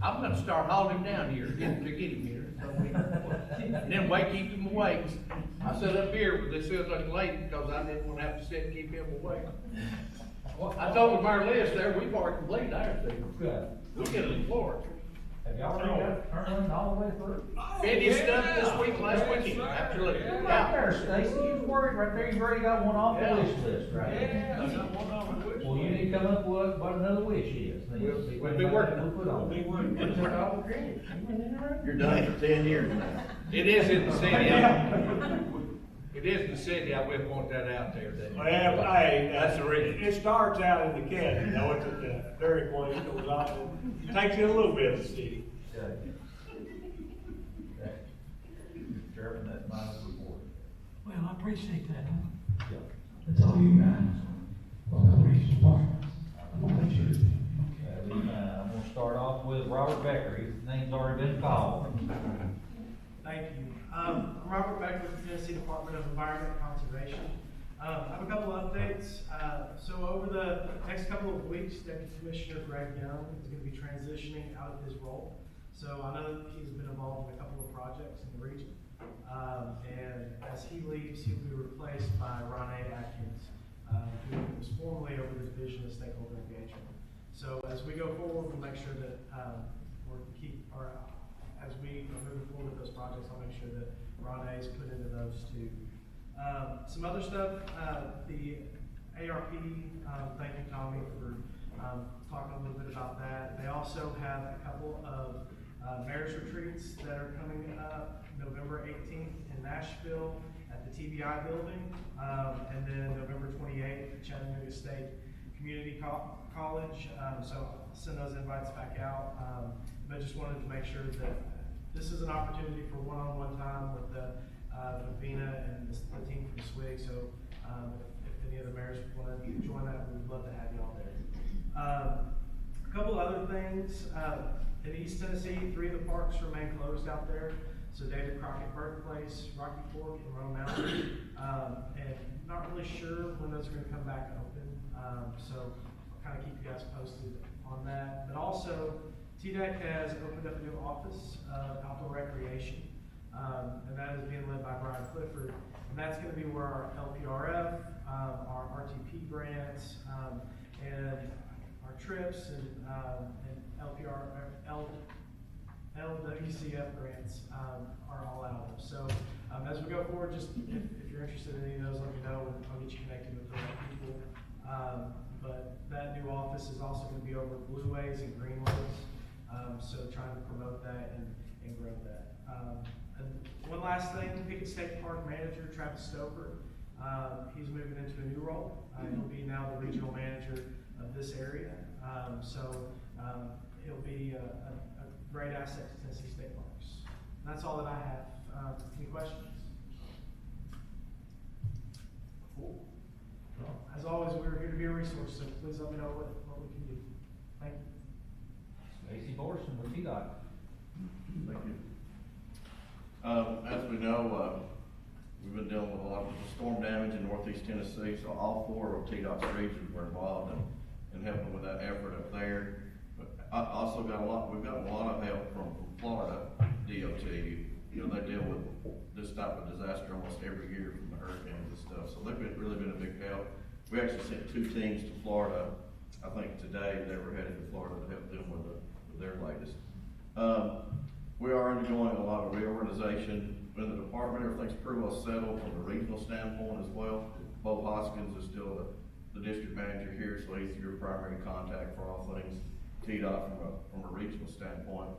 I'm gonna start hauling him down here, to get him here. And then keep him awake. I sat up here, but they said it was late because I didn't want to have to sit and keep him awake. I told them our list there, we've already completed ours, Steve. Good. We'll get it forward. Have y'all already got it turned all the way through? Finished up this week, last weekend, absolutely. Right there, Stacy, you was worried right there, you've already got one off the wish list, right? Yeah, I got one on the wish. Well, you need to come up with what another wish is. Then We'll see be what working. we'll put on. You're done for 10 years now. It is in the city. It is in the city, I wouldn't want that out there. Well, hey, That's the reason. it starts out in the county, you know, it's at the dairy point, it goes off, it takes you a little bit of the city. Okay. Chairman, that's my report. Well, I appreciate that. Yeah. That's all you guys. Well, that reaches part. I'm gonna let you. I'm gonna start off with Robert Becker, his name's already been called. Thank you. I'm Robert Becker with the Tennessee Department of Environment and Conservation. I have a couple of updates. So over the next couple of weeks, Deputy Commissioner Greg Young is going to be transitioning out of his role. So I know that he's been involved in a couple of projects in the region. And as he leaves, he'll be replaced by Ronnie Atkins, who was formerly over the Division of Stakeholder Engagement. So as we go forward, we'll make sure that, as we are moving forward with those projects, I'll make sure that Ronnie is put into those too. Some other stuff, the ARP, thank you, Tommy, for talking a little bit about that. They also have a couple of mayor's retreats that are coming up November 18th in Nashville at the TBI building, and then November 28th at Chattanooga State Community College. So I'll send those invites back out, but just wanted to make sure that this is an opportunity for one-on-one time with Vina and the team from SWIG. So if any of the mayors want to join that, we would love to have you all there. A couple other things. In East Tennessee, 3 of the parks remain closed out there. So David Crockett Birthplace, Rocky Fork, and Roan Mountain. And not really sure when those are going to come back open. So I'll kind of keep you guys posted on that. But also, TDEC has opened up a new office of outdoor recreation. And that is being led by Brian Clifford. And that's going to be where our LPRF, our RTP grants, and our trips and LWCF grants are all out of. So as we go forward, just if you're interested in any of those, let me know, and I'll get you connected with the right people. But that new office is also going to be over Blueways and Greenways. So trying to promote that and grow that. And one last thing, Pickett State Park Manager Travis Stover, he's moving into a new role. He'll be now the regional manager of this area. He'll be a great asset to Tennessee State Parks. And that's all that I have. Any questions? Cool. Well, as always, we're here to be a resource, so please let me know what we can do. Thank you. Stacy Borson, what you got? Thank you. As we know, we've been dealing with a lot of storm damage in northeast Tennessee, so all 4 of TDOT's regions were involved in helping with that effort up there. But I also we've gotten a lot of help from Florida DOT. You know, they deal with this type of disaster almost every year from the hurricanes and stuff, so they've really been a big help. We actually sent 2 teams to Florida. I think today they were headed to Florida to help them with their latest. We are undergoing a lot of reorganization in the department. Everything's pretty well settled from a regional standpoint as well. Bo Hoskins is still the district manager here, so he's your primary contact for all things TDOT from a regional standpoint.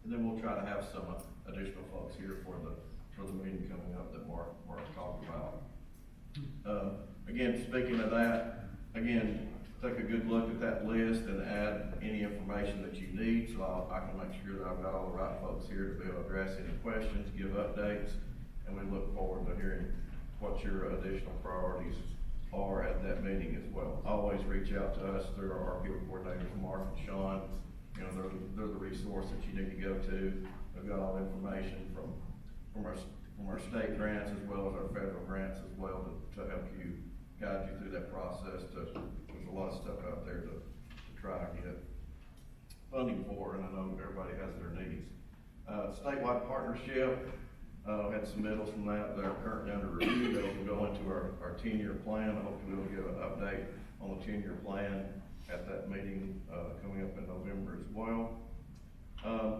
And then we'll try to have some additional folks here for the meeting coming up that Mark talked about. Again, speaking of that, take a good look at that list and add any information that you need, so I can make sure that I've got all the right folks here to be able to address any questions, give updates, and we look forward to hearing what your additional priorities are at that meeting as well. Always reach out to us through our RPO coordinators, Mark and Sean. You know, they're the resource that you need to go to. They've got all the information from our state grants as well as our federal grants as well to help you guide you through that process. There's a lot of stuff out there to try and get funding for, and I know everybody has their needs. Statewide partnership, had submittals from that are currently under review. Those will go into our 10-year plan. I hope we'll give an update on the 10-year plan at that meeting coming up in November as well.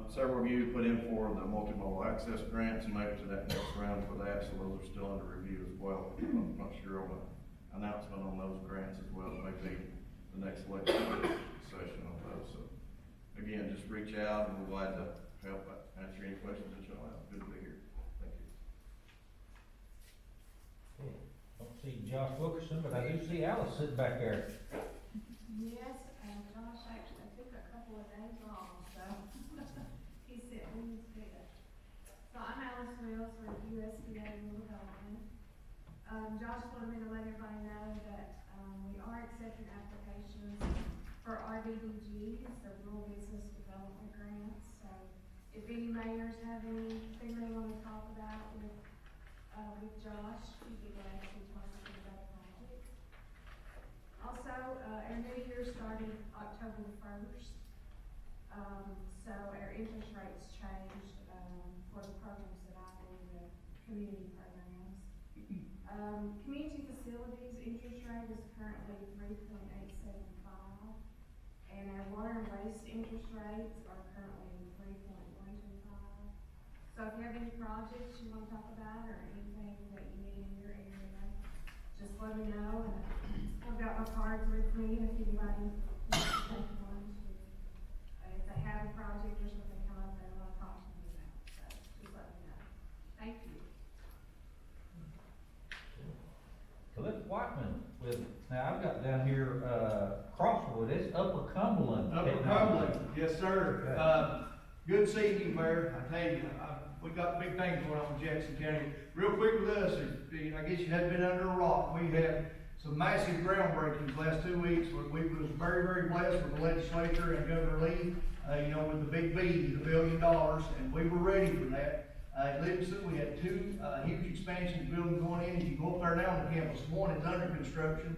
Several of you put in for the multimodal access grants and made it to that next round for that, so those are still under review as well. I'm not sure on the announcement on those grants as well. Maybe the next legislative session on those. So again, just reach out and we're glad to help answer any questions that you'll have. Good to be here. Thank you. Okay. Don't see Josh Wilkerson, but I do see Alice sitting back there. Yes, and Josh actually took a couple of days off, so he said we need to do it. So I'm Alice Mills for USDA Rural Development. Josh wanted me to let everybody know that we are accepting applications for RDDG, the Rural Business Development Grants. So if any mayors have anything they want to talk about with Josh, he'd be glad to talk to you about projects. Also, our new year started October 1st. So our interest rates changed for the programs that I do community programs. Community facilities interest rate is currently 3.875, and our water and waste interest rates are currently 3.125. So if you have any projects you want to talk about or anything that you need in your area, just let me know, and I've got my cards with me, and if anybody wants to take one, if they have a project or something come up they want to talk to me about, so just let me know. Thank you. Cliff Whiteman with, now I've got down here, Crosswood, it's Upper Cumberland. Upper Cumberland, yes, sir. Okay. Good seeing you, Mayor. I tell you, we got big things going on in Jackson County. Real quick with us, I guess you hadn't been under a rock. We had some massive groundbreakings last 2 weeks. We was very, very blessed with the legislature and Governor Lee, with the big B, the $1 billion, and we were ready for that. At Livingston, we had 2 huge expansion buildings going in. If you go up there now on the campus, one is under construction,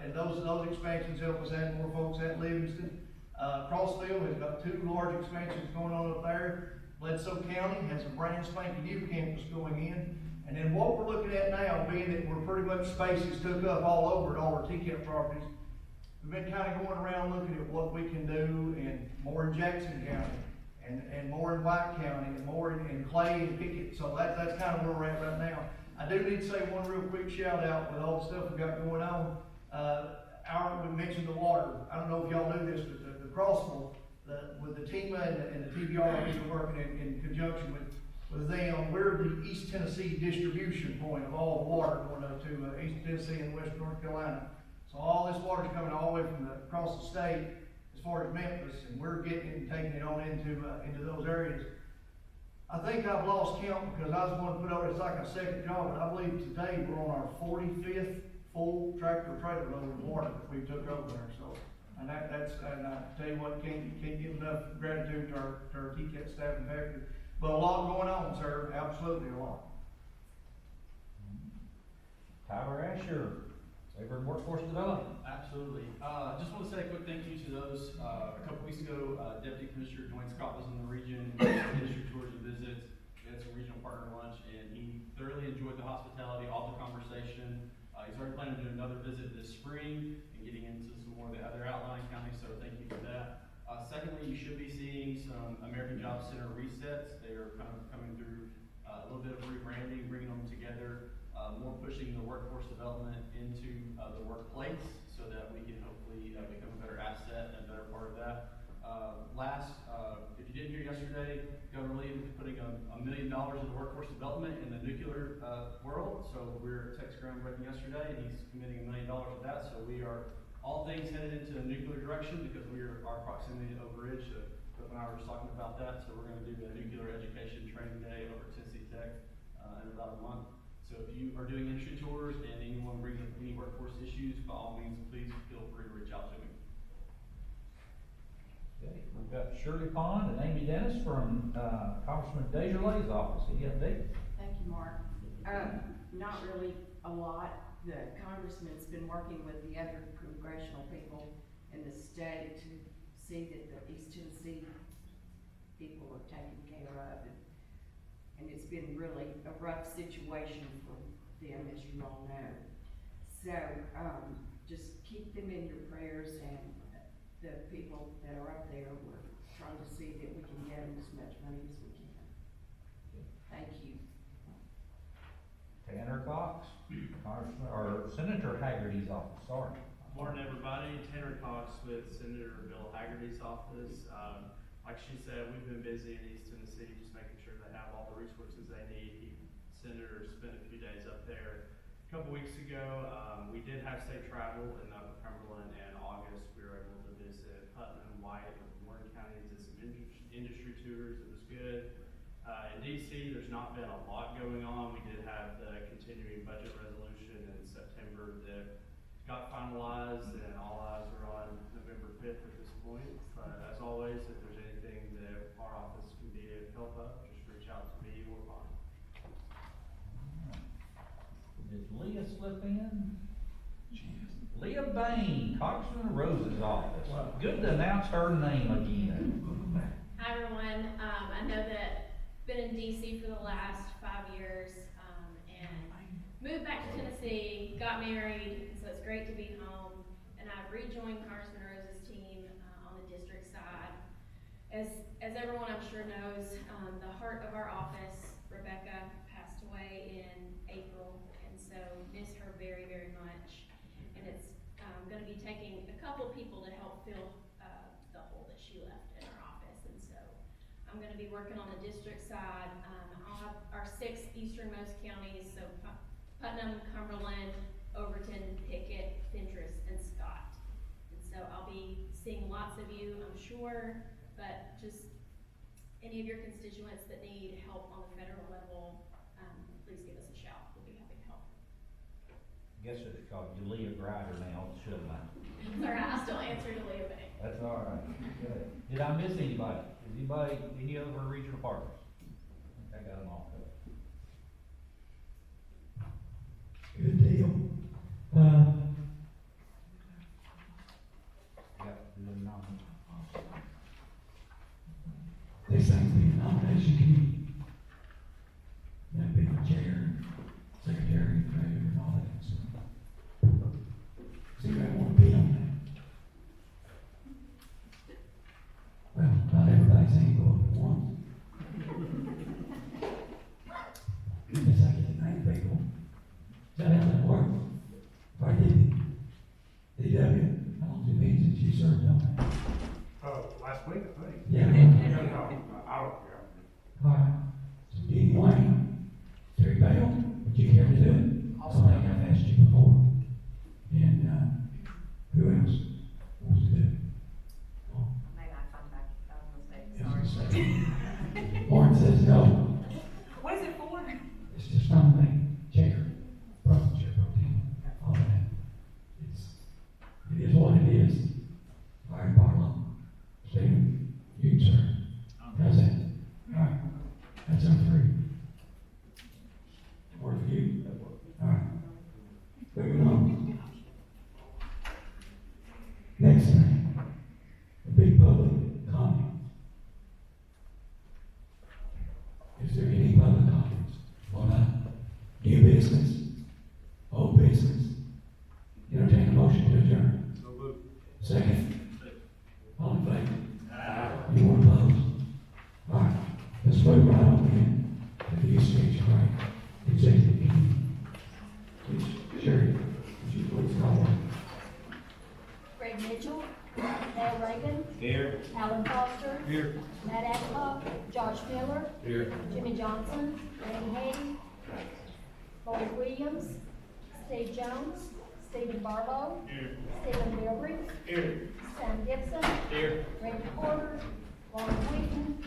and those expansions help us add more folks at Livingston. Crossville has got 2 large expansions going on up there. Bledsoe County has a brand spanking new campus going in. And then what we're looking at now, being that we're pretty much spaces took up all over at all our TCAP properties, we've been kind of going around looking at what we can do, and more in Jackson County, and more in White County, and more in Clay and Pickett. So that's kind of where we're at right now. I do need to say one real quick shout out with all the stuff we've got going on. We mentioned the water. I don't know if y'all knew this, but the Crossville, with the TEMA and the TBR, we're working in conjunction with them. We're the East Tennessee distribution point of all the water going up to East Tennessee and West North Carolina. So all this water's coming all the way from across the state as far as Memphis, and we're getting it and taking it on into those areas. I think I've lost count because I was going to put over, it's like a second job, but I believe today we're on our 45th full tractor trailer load of water that we took over there. So, and I tell you what, can't give enough gratitude to our TCAT staff and faculty. But a lot going on, sir, absolutely a lot. Tyler Asher, Labor and Workforce Development. Absolutely. Just want to say a quick thank you to those. A couple weeks ago, Deputy Commissioner Dwayne Scott was in the region, district tours and visits. We had some regional partner lunch, and he thoroughly enjoyed the hospitality, all the conversation. He's already planning to do another visit this spring and getting into some more of the other outlying counties, so thank you for that. Secondly, you should be seeing some American Job Center resets. They are kind of coming through a little bit of rebranding, bringing them together, more pushing the workforce development into the workplace so that we can hopefully become a better asset and a better part of that. If you didn't hear yesterday, Governor Lee is putting $1 million into workforce development in the nuclear world. So we're at Texas groundbreaking yesterday, and he's committing $1 million to that. So we are all things headed into the nuclear direction because our proximity to Oak Ridge. Cliff and I were just talking about that. So we're going to do a nuclear education training day over at Tennessee Tech in about a month. So if you are doing industry tours and anyone brings up any workforce issues, by all means, please feel free to reach out to me. Okay, we've got Shirley Pond and Amy Dennis from Congressman Desjardins' office. Any update? Thank you, Mark. Not really a lot. The congressman's been working with the other congressional people in the state to see that the East Tennessee people are taken care of. And it's been really a rough situation for them, as you all know. So, just keep them in your prayers, and the people that are up there, we're trying to see that we can get them as much money as we can. Thank you. Tanner Cox, Congressman, or Senator Haggerty's office, sorry. Morning, everybody. Tanner Cox with Senator Bill Haggerty's office. Like she said, we've been busy in East Tennessee, just making sure they have all the resources they need. Senator spent a few days up there. A couple weeks ago, we did have safe travel in Upper Cumberland. In August, we were able to visit Putnam, White, and Warren counties, did some industry tours. It was good. In DC, there's not been a lot going on. We did have the continuing budget resolution in September that got finalized, and all eyes are on November 5th at this point. But as always, if there's anything that our office can be of help of, just reach out to me or Bonnie. Did Leah slip in? Leah Bain, Congressman Rose's office. Good to announce her name again. Hi, everyone. I know that been in DC for the last 5 years, and moved back to Tennessee, got married, so it's great to be home. And I've rejoined Congressman Rose's team on the district side. As everyone I'm sure knows, the heart of our office, Rebecca, passed away in April, and so miss her very, very much. And it's going to be taking a couple people to help fill the hole that she left in our office. And so I'm going to be working on the district side. I'll have our 6 easternmost counties, so Putnam, Cumberland, Overton, Pickett, Fentress, and Scott. And so I'll be seeing lots of you, I'm sure, but just any of your constituents that need help on the federal level, please give us a shout. We'll be happy to help. Guess it's called Julia Grider now, shouldn't I? It's all right, I still answer to Leah Bank. That's all right. Good. Did I miss anybody? Is anybody, any other regional partners? I got them all covered. Good deal. This thing's being nomination committee. That'd be the chair, secretary, treasurer, and all that stuff. See, I want to be on that. Well, not everybody's ain't going at once. Yes, I get the name people. Is that how that works? Right, DW, how long has it been since you served on that? Last week, I think. Yeah. I don't care. All right. So Dean Wayne, Terry Bale, would you care to do it? I think I've asked you before. And, who else wants to do it? Oh, Maybe I contact, that was a yes, mistake, sorry. Lauren says no. What is it for? It's just something, chair, pro chair, pro team, all that. It is what it is. Fire department, Stephen, you can serve. How's that? All right. That's on 3. Work for you? All right. Moving on. Next thing, the big public comment. Is there any public comments? On new business, old business? Entertain a motion to adjourn. So moved. Second. All in favor? Anyone opposed? All right, let's move right on in to the UCHRA executive meeting. Please, Sherry, would you please call it? Greg Mitchell, Dale Reagan, Here. Alan Foster, Here. Matt Adcock, Josh Miller, Here. Jimmy Johnson, Randy Haney, Lloyd Williams, Steve Jones, Stephen Barlow, Here. Stephen Bilbrey, Here. Sam Gibson, Here. Randy Porter, Lauren Wheaton,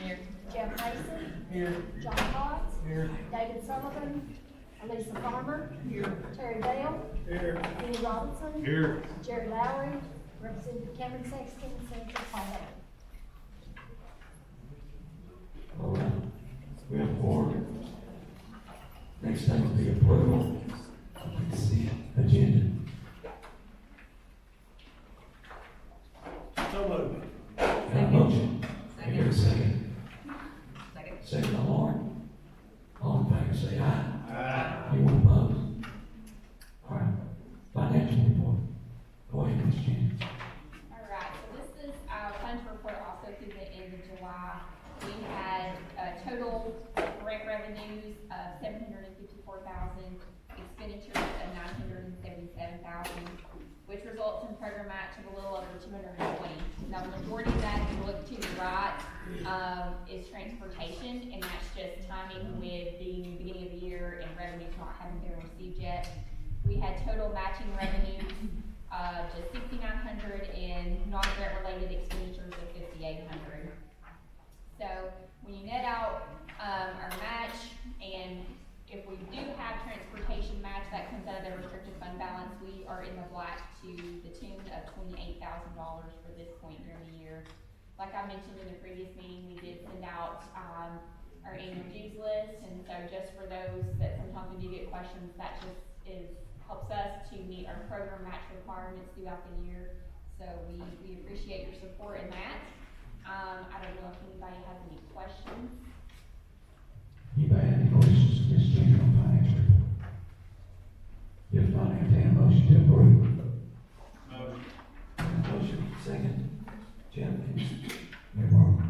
Jeff Mason, Here. John Potts, Here. David Sullivan, Elisa Farmer, Terry Bale, Here. Kenny Robinson, Here. Jerry Lowry, Representative Cameron Sexton, Senator Paul Allen. All right, we have 4. Next thing will be approval of the consent agenda. So moved. Got a motion? Here, a second. Second. Second by Lauren. All in favor, say aye. Aye. Anyone opposed? All right, financial report. Go ahead, Ms. Jennings. Alright, so this is our funds report also through the end of July. We had total direct revenues of $754,000, expenditures of $977,000, which results in program match of a little over $220,000. Now, the majority of that, if you look to the right, is transportation, and that's just timing with the beginning of the year and revenues not having been received yet. We had total matching revenues of just $6,900 and non-grant related expenditures of $5,800. So when you net out our match, and if we do have transportation match that comes out of the restricted fund balance, we are in the black to the tune of $28,000 for this point during the year. Like I mentioned in the previous meeting, we did send out our annual dues list, and so just for those that sometimes we do get questions, that just helps us to meet our program match requirements throughout the year. So we appreciate your support in that. I don't know if anybody has any questions. Ms. Ginger on financial report? If not, entertain a motion to approve. Motion, second. Jim, Mayor Barber.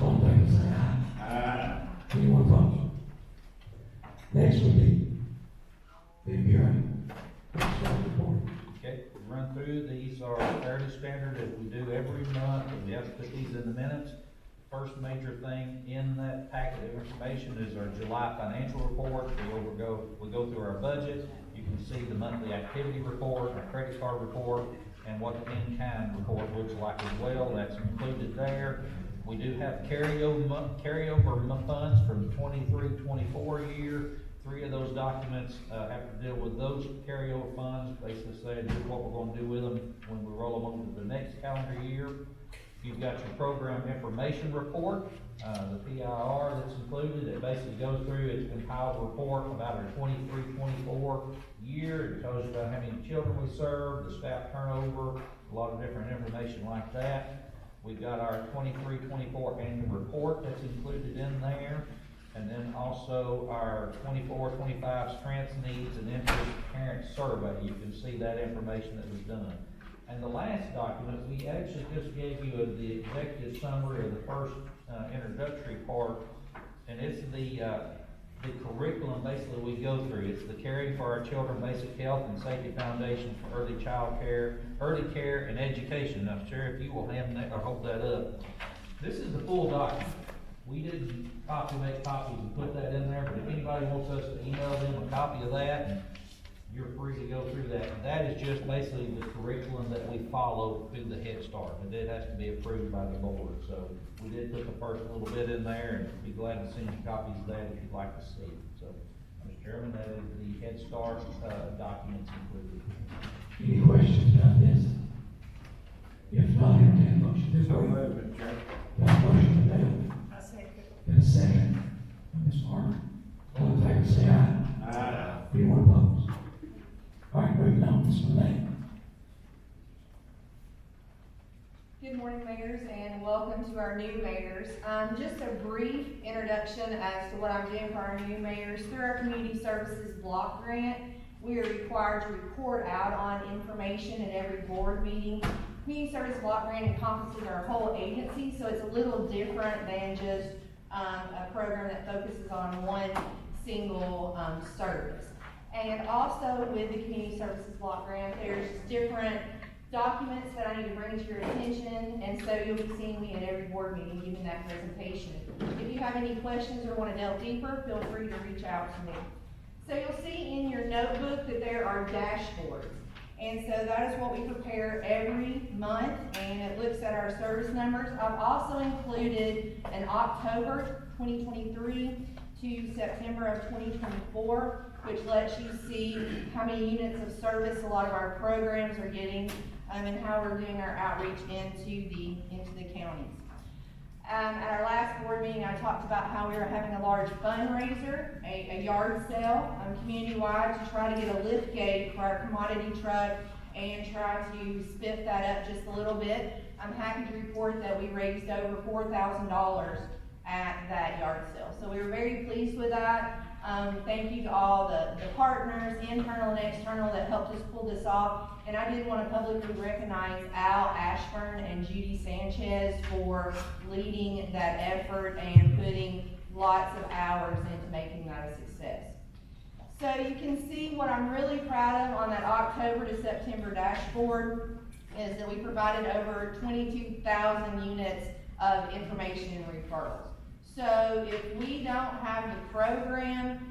All in favor, say aye. Aye. Anyone opposed? Next would be the hearing. Report. Okay, run through, these are fairly standard as we do every month, and we have to put these in the minutes. First major thing in that packet of information is our July financial report. We go through our budget. You can see the monthly activity report, our credit card report, and what the in-kind report looks like as well. That's included there. We do have carryover funds from 23-24 year. 3 of those documents have to deal with those carryover funds, basically saying here's what we're gonna do with them when we roll them over to the next calendar year. You've got your program information report, the PIR that's included. It basically goes through its compiled report about our 23-24 year. It tells you about how many children we serve, the staff turnover, a lot of different information like that. We've got our 23-24 annual report that's included in there. And then also our 24-25 strengths, needs, and interest parent survey. You can see that information that was done. And the last document, we actually just gave you the executive summary of the first introductory part, and it's the curriculum basically we go through. It's the Caring for Our Children Basic Health and Safety Foundation for Early Child Care, Early Care and Education. Now, Sheriff, you will hand that or hold that up. This is the full document. We didn't make copies and put that in there, but if anybody wants us to email them a copy of that, you're free to go through that. And that is just basically the curriculum that we follow through the Head Start, and it has to be approved by the board. So we did put the first little bit in there, and be glad to send you copies of that if you'd like to see it. So, Mr. Chairman, that is the Head Start documents included. Any questions about this? If not, entertain a motion to approve. Mr. Chairman. Got a motion to Dale. I say Got a second. Ms. Farmer. All in favor, say aye. Aye. Anyone opposed? All right, moving on, Ms. Malay. Good morning, mayors, and welcome to our new mayors. Just a brief introduction as to what I'm doing for our new mayors. Through our Community Services Block Grant, we are required to report out on information at every board meeting. Community Service Block Grant encompasses our whole agency, so it's a little different than just a program that focuses on one single service. And also with the Community Services Block Grant, there's different documents that I need to bring to your attention, and so you'll be seeing me at every board meeting giving that presentation. If you have any questions or want to delve deeper, feel free to reach out to me. So you'll see in your notebook that there are dashboards. And so that is what we prepare every month, and it looks at our service numbers. I've also included an October 2023 to September of 2024, which lets you see how many units of service a lot of our programs are getting, and how we're doing our outreach into the counties. At our last board meeting, I talked about how we were having a large fundraiser, a yard sale, community-wide, to try to get a lift gate for our commodity truck and try to spiff that up just a little bit. I'm happy to report that we raised over $4,000 at that yard sale. So we were very pleased with that. Thank you to all the partners, internal and external, that helped us pull this off. And I did want to publicly recognize Al Ashburn and Judy Sanchez for leading that effort and putting lots of hours into making that a success. So you can see what I'm really proud of on that October to September dashboard is that we provided over 22,000 units of information and referrals. So if we don't have the program,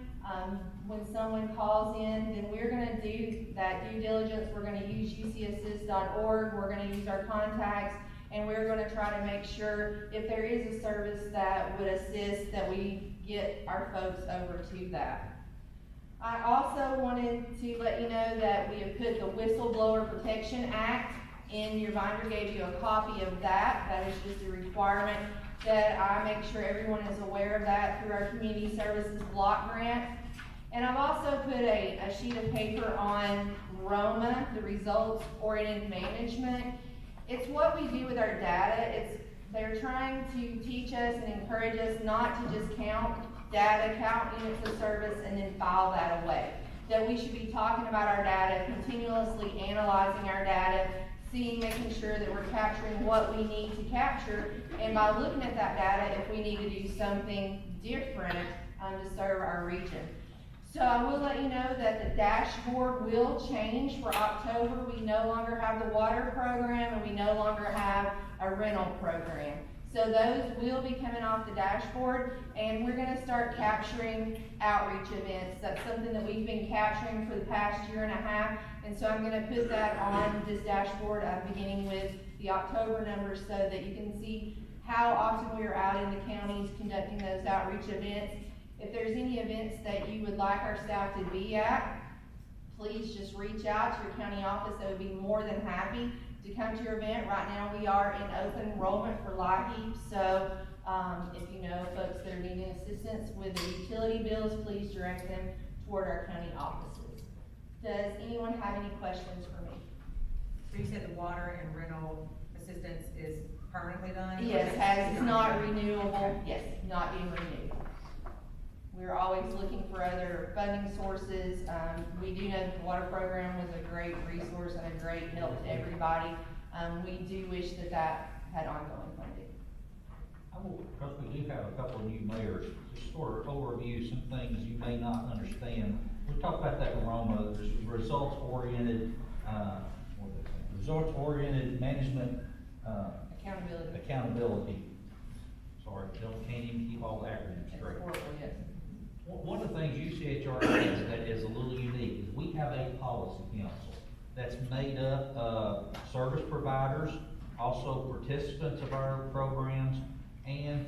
when someone calls in, then we're going to do that due diligence. We're going to use ucassist.org. We're going to use our contacts, and we're going to try to make sure if there is a service that would assist, that we get our folks over to that. I also wanted to let you know that we have put the Whistleblower Protection Act in your binder, gave you a copy of that. That is just a requirement that I make sure everyone is aware of that through our Community Services Block Grant. And I've also put a sheet of paper on ROMA, the Results Oriented Management. It's what we do with our data. They're trying to teach us and encourage us not to just count data, count units of service, and then file that away. That we should be talking about our data, continuously analyzing our data, making sure that we're capturing what we need to capture, and by looking at that data, if we need to do something different to serve our region. So I will let you know that the dashboard will change for October. We no longer have the water program, and we no longer have a rental program. So those will be coming off the dashboard, and we're gonna start capturing outreach events. That's something that we've been capturing for the past year and a half, and so I'm gonna put that on this dashboard, beginning with the October numbers, so that you can see how often we are out in the counties conducting those outreach events. If there's any events that you would like our staff to be at, please just reach out to your county office. They would be more than happy to come to your event. Right now, we are in open enrollment for LIHEAP, so if you know folks that are needing assistance with their utility bills, please direct them toward our county offices. Does anyone have any questions for me? So you said the water and rental assistance is permanently done? Yes, it's not renewable, yes, not being renewed. We're always looking for other funding sources. We do know that the water program was a great resource and a great help to everybody. We do wish that that had ongoing funding. Because we do have a couple of new mayors, just sort of overview some things you may not understand. We talked about that aroma, there's results-oriented management, accountability. Sorry, can't even keep all the acronyms straight. Yes. One of the things UCHRA has that is a little unique is we have a policy council that's made up of service providers, also participants of our programs, and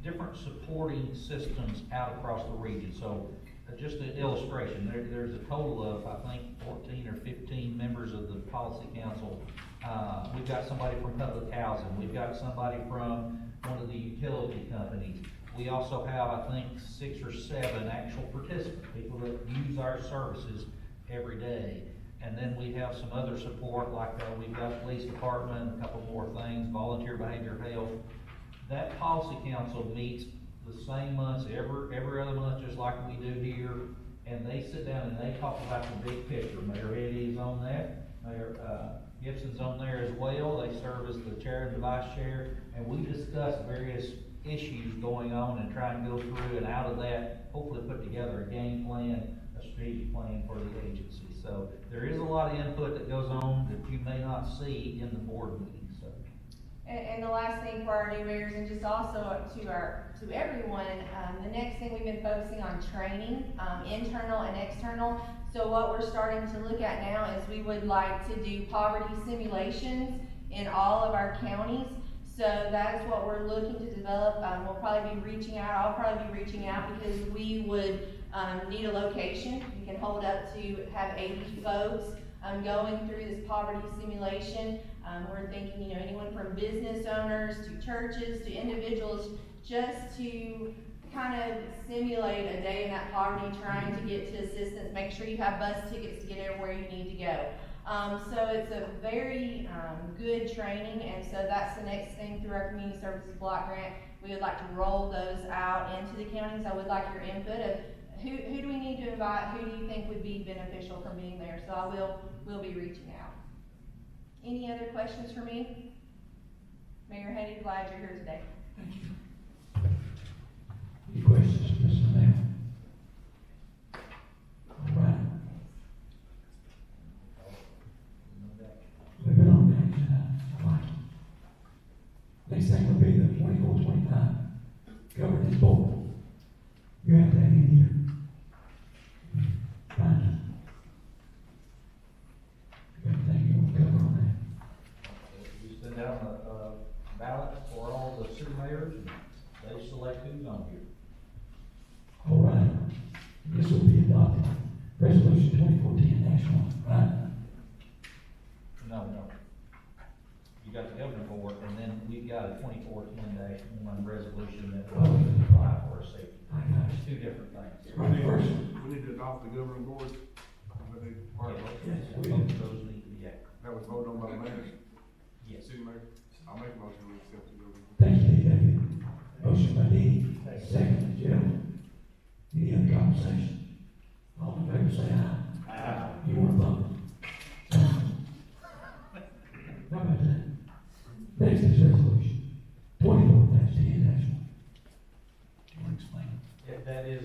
different supporting systems out across the region. So just an illustration, there's a total of, I think, 14 or 15 members of the policy council. We've got somebody from public housing, we've got somebody from one of the utility companies. We also have, I think, 6 or 7 actual participants, people that use our services every day. And then we have some other support, like we've got police department, a couple more things, volunteer behavioral health. That policy council meets the same months, every other month, just like we do here. And they sit down and they talk about the big picture. Mayor Eddie is on that. Mayor Gibson's on there as well. They serve as the chair and the vice chair. And we discuss various issues going on and try and go through, and out of that, hopefully put together a game plan, a strategic plan for the agency. So there is a lot of input that goes on that you may not see in the board meetings. So. And the last thing for our new mayors, and just also to everyone, the next thing we've been focusing on training, internal and external. So what we're starting to look at now is we would like to do poverty simulations in all of our counties. So that is what we're looking to develop. We'll probably be reaching out, I'll probably be reaching out, because we would need a location. We can hold up to have 80 folks going through this poverty simulation. We're thinking, anyone from business owners to churches to individuals, just to kind of simulate a day in that poverty, trying to get to assistance, make sure you have bus tickets to get everywhere you need to go. So it's a very good training, and so that's the next thing through our community services block grant. We would like to roll those out into the counties. I would like your input of who do we need to invite, who do you think would be beneficial from being there? So we'll be reaching out. Any other questions for me? Mayor Henny, glad you're here today. Thank you. Any questions for Mr. Mayor? All right. Moving on next, I like it. Next thing will be the 24-25 governance board. You have that in here. Find it. Everything you want to cover on that. We send out a ballot for all the city mayors, and they select who's on here. All right. This will be adopted. Resolution 2410-1, right? No. You got the governing board, and then we've got a 2410-1 resolution that will apply for a safety. It's two different things. We need to adopt the governing board. Yes, both of those need to be active. That was voted on by the mayor? Yes. City mayor? I'll make a motion to accept the governing board. Thank you, David. Motion by Dee, second by Joe. Any other conversation? All in favor, say aye. Aye. Anyone opposed? How about that? Next is resolution 24-10-1. Want to explain? Yeah, that is,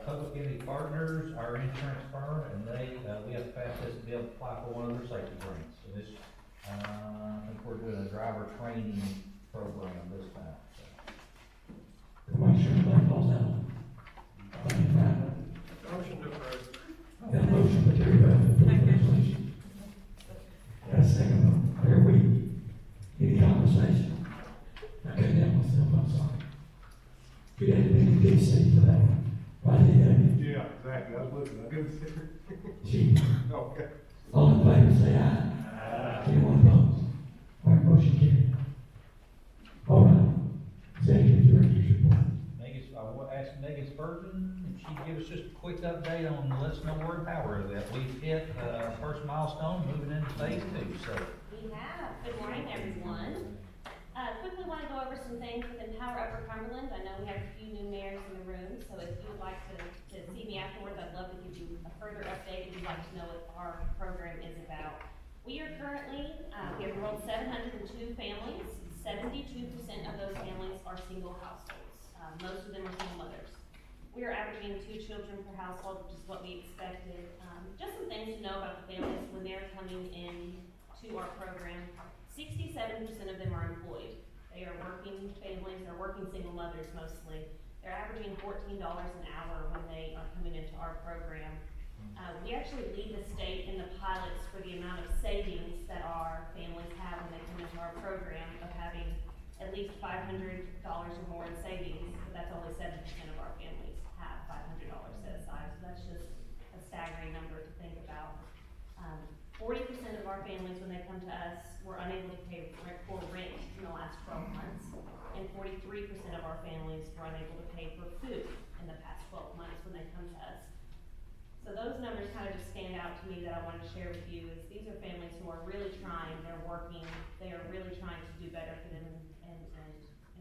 Public Entity Partners, our insurance firm, and they, we have to pass this to be able to apply for one of their safety grants. So this, I think we're doing a driver training program this time, so. Everybody sure that falls out? Motion to approve. Got a motion by Terry Bell to approve the resolution. Got a second by Larry Weed. Any conversation? I cut down myself, I'm sorry. Good had to be in DC for that one. Right there, Yeah, exactly, I was looking, I couldn't see her. Chief. Okay. All in favor, say aye. Aye. Anyone opposed? All right, motion carried. All right, executive director's report. I will ask Megan Spurgeon if she'd give us just a quick update on, let us know where Empower is at. We've hit, first milestone, moving into phase 2, so. We have. Good morning, everyone. Quickly want to go over some things with Empower Upper Cumberland. I know we have a few new mayors in the room, so if you would like to see me afterwards, I'd love to give you a further update if you'd like to know what our program is about. We are currently, we have enrolled 702 families. 72% of those families are single households. Most of them are single mothers. We are averaging 2 children per household, which is what we expected. Just some things to know about the families when they're coming in to our program. 67% of them are employed. They are working families, they're working single mothers mostly. They're averaging $14 an hour when they are coming into our program. We actually lead the state in the pilots for the amount of savings that our families have when they come into our program, of having at least $500 or more in savings, but that's only 7% of our families have $500 set aside, so that's just a staggering number to think about. 40% of our families, when they come to us, were unable to pay for rent in the last 12 months, and 43% of our families were unable to pay for food in the past 12 months when they come to us. So those numbers kind of just stand out to me that I wanted to share with you, is these are families who are really trying, they're working, they are really trying to do better for them and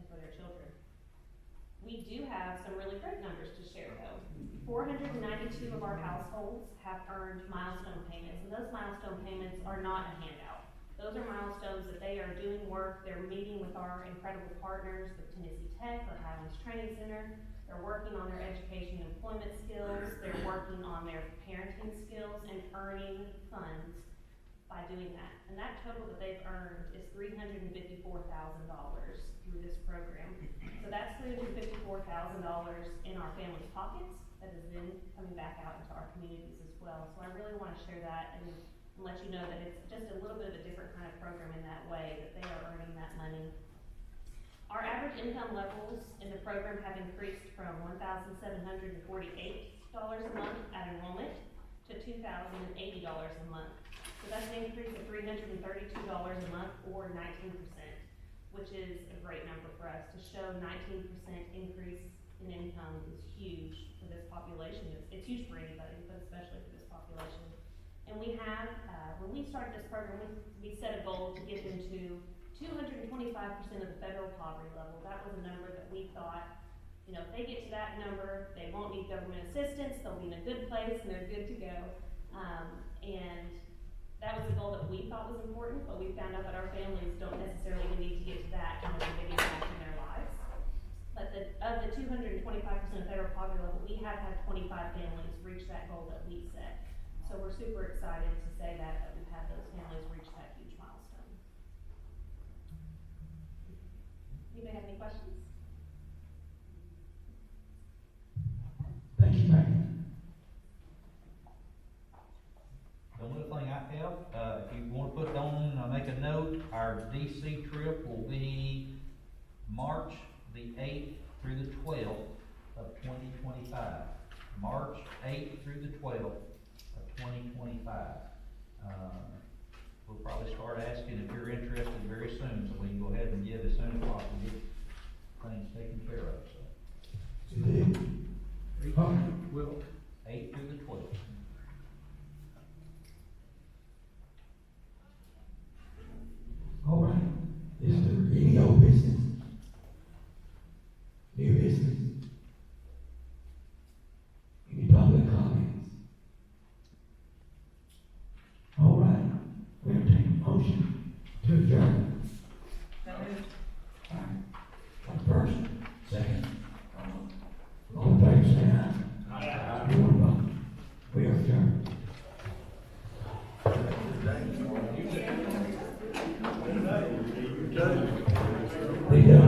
for their children. We do have some really great numbers to share though. 492 of our households have earned milestone payments, and those milestone payments are not a handout. Those are milestones that they are doing work, they're meeting with our incredible partners, with Tennessee Tech or Highlands Training Center. They're working on their education and employment skills, they're working on their parenting skills and earning funds by doing that. And that total that they've earned is $354,000 through this program. So that's $354,000 in our families' pockets that is then coming back out into our communities as well. So I really want to share that and let you know that it's just a little bit of a different kind of program in that way, that they are earning that money. Our average income levels in the program have increased from $1,748 a month at enrollment to $2,080 a month. So that's an increase of $332 a month or 19%, which is a great number for us. To show 19% increase in income is huge for this population. It's huge for anybody, but especially for this population. And we have, when we started this program, we set a goal to get them to 225% of the federal poverty level. That was a number that we thought, you know, if they get to that number, they won't need government assistance, they'll be in a good place and they're good to go. And that was a goal that we thought was important, but we found out that our families don't necessarily need to get to that in order to make impact in their lives. But of the 225% of federal poverty level, we have had 25 families reach that goal that we set. So we're super excited to say that we've had those families reach that huge milestone. Anybody have any questions? Thank you, Megan. The only thing I have, if you want to put on, make a note, our DC trip will be March the 8th through the 12th of 2025. March 8th through the 12th of 2025. We'll probably start asking if you're interested very soon, so we can go ahead and get as soon as possible, get things taken care of, so. You did. Will. 8th through the 12th. All right. Is there any old business? New business? He does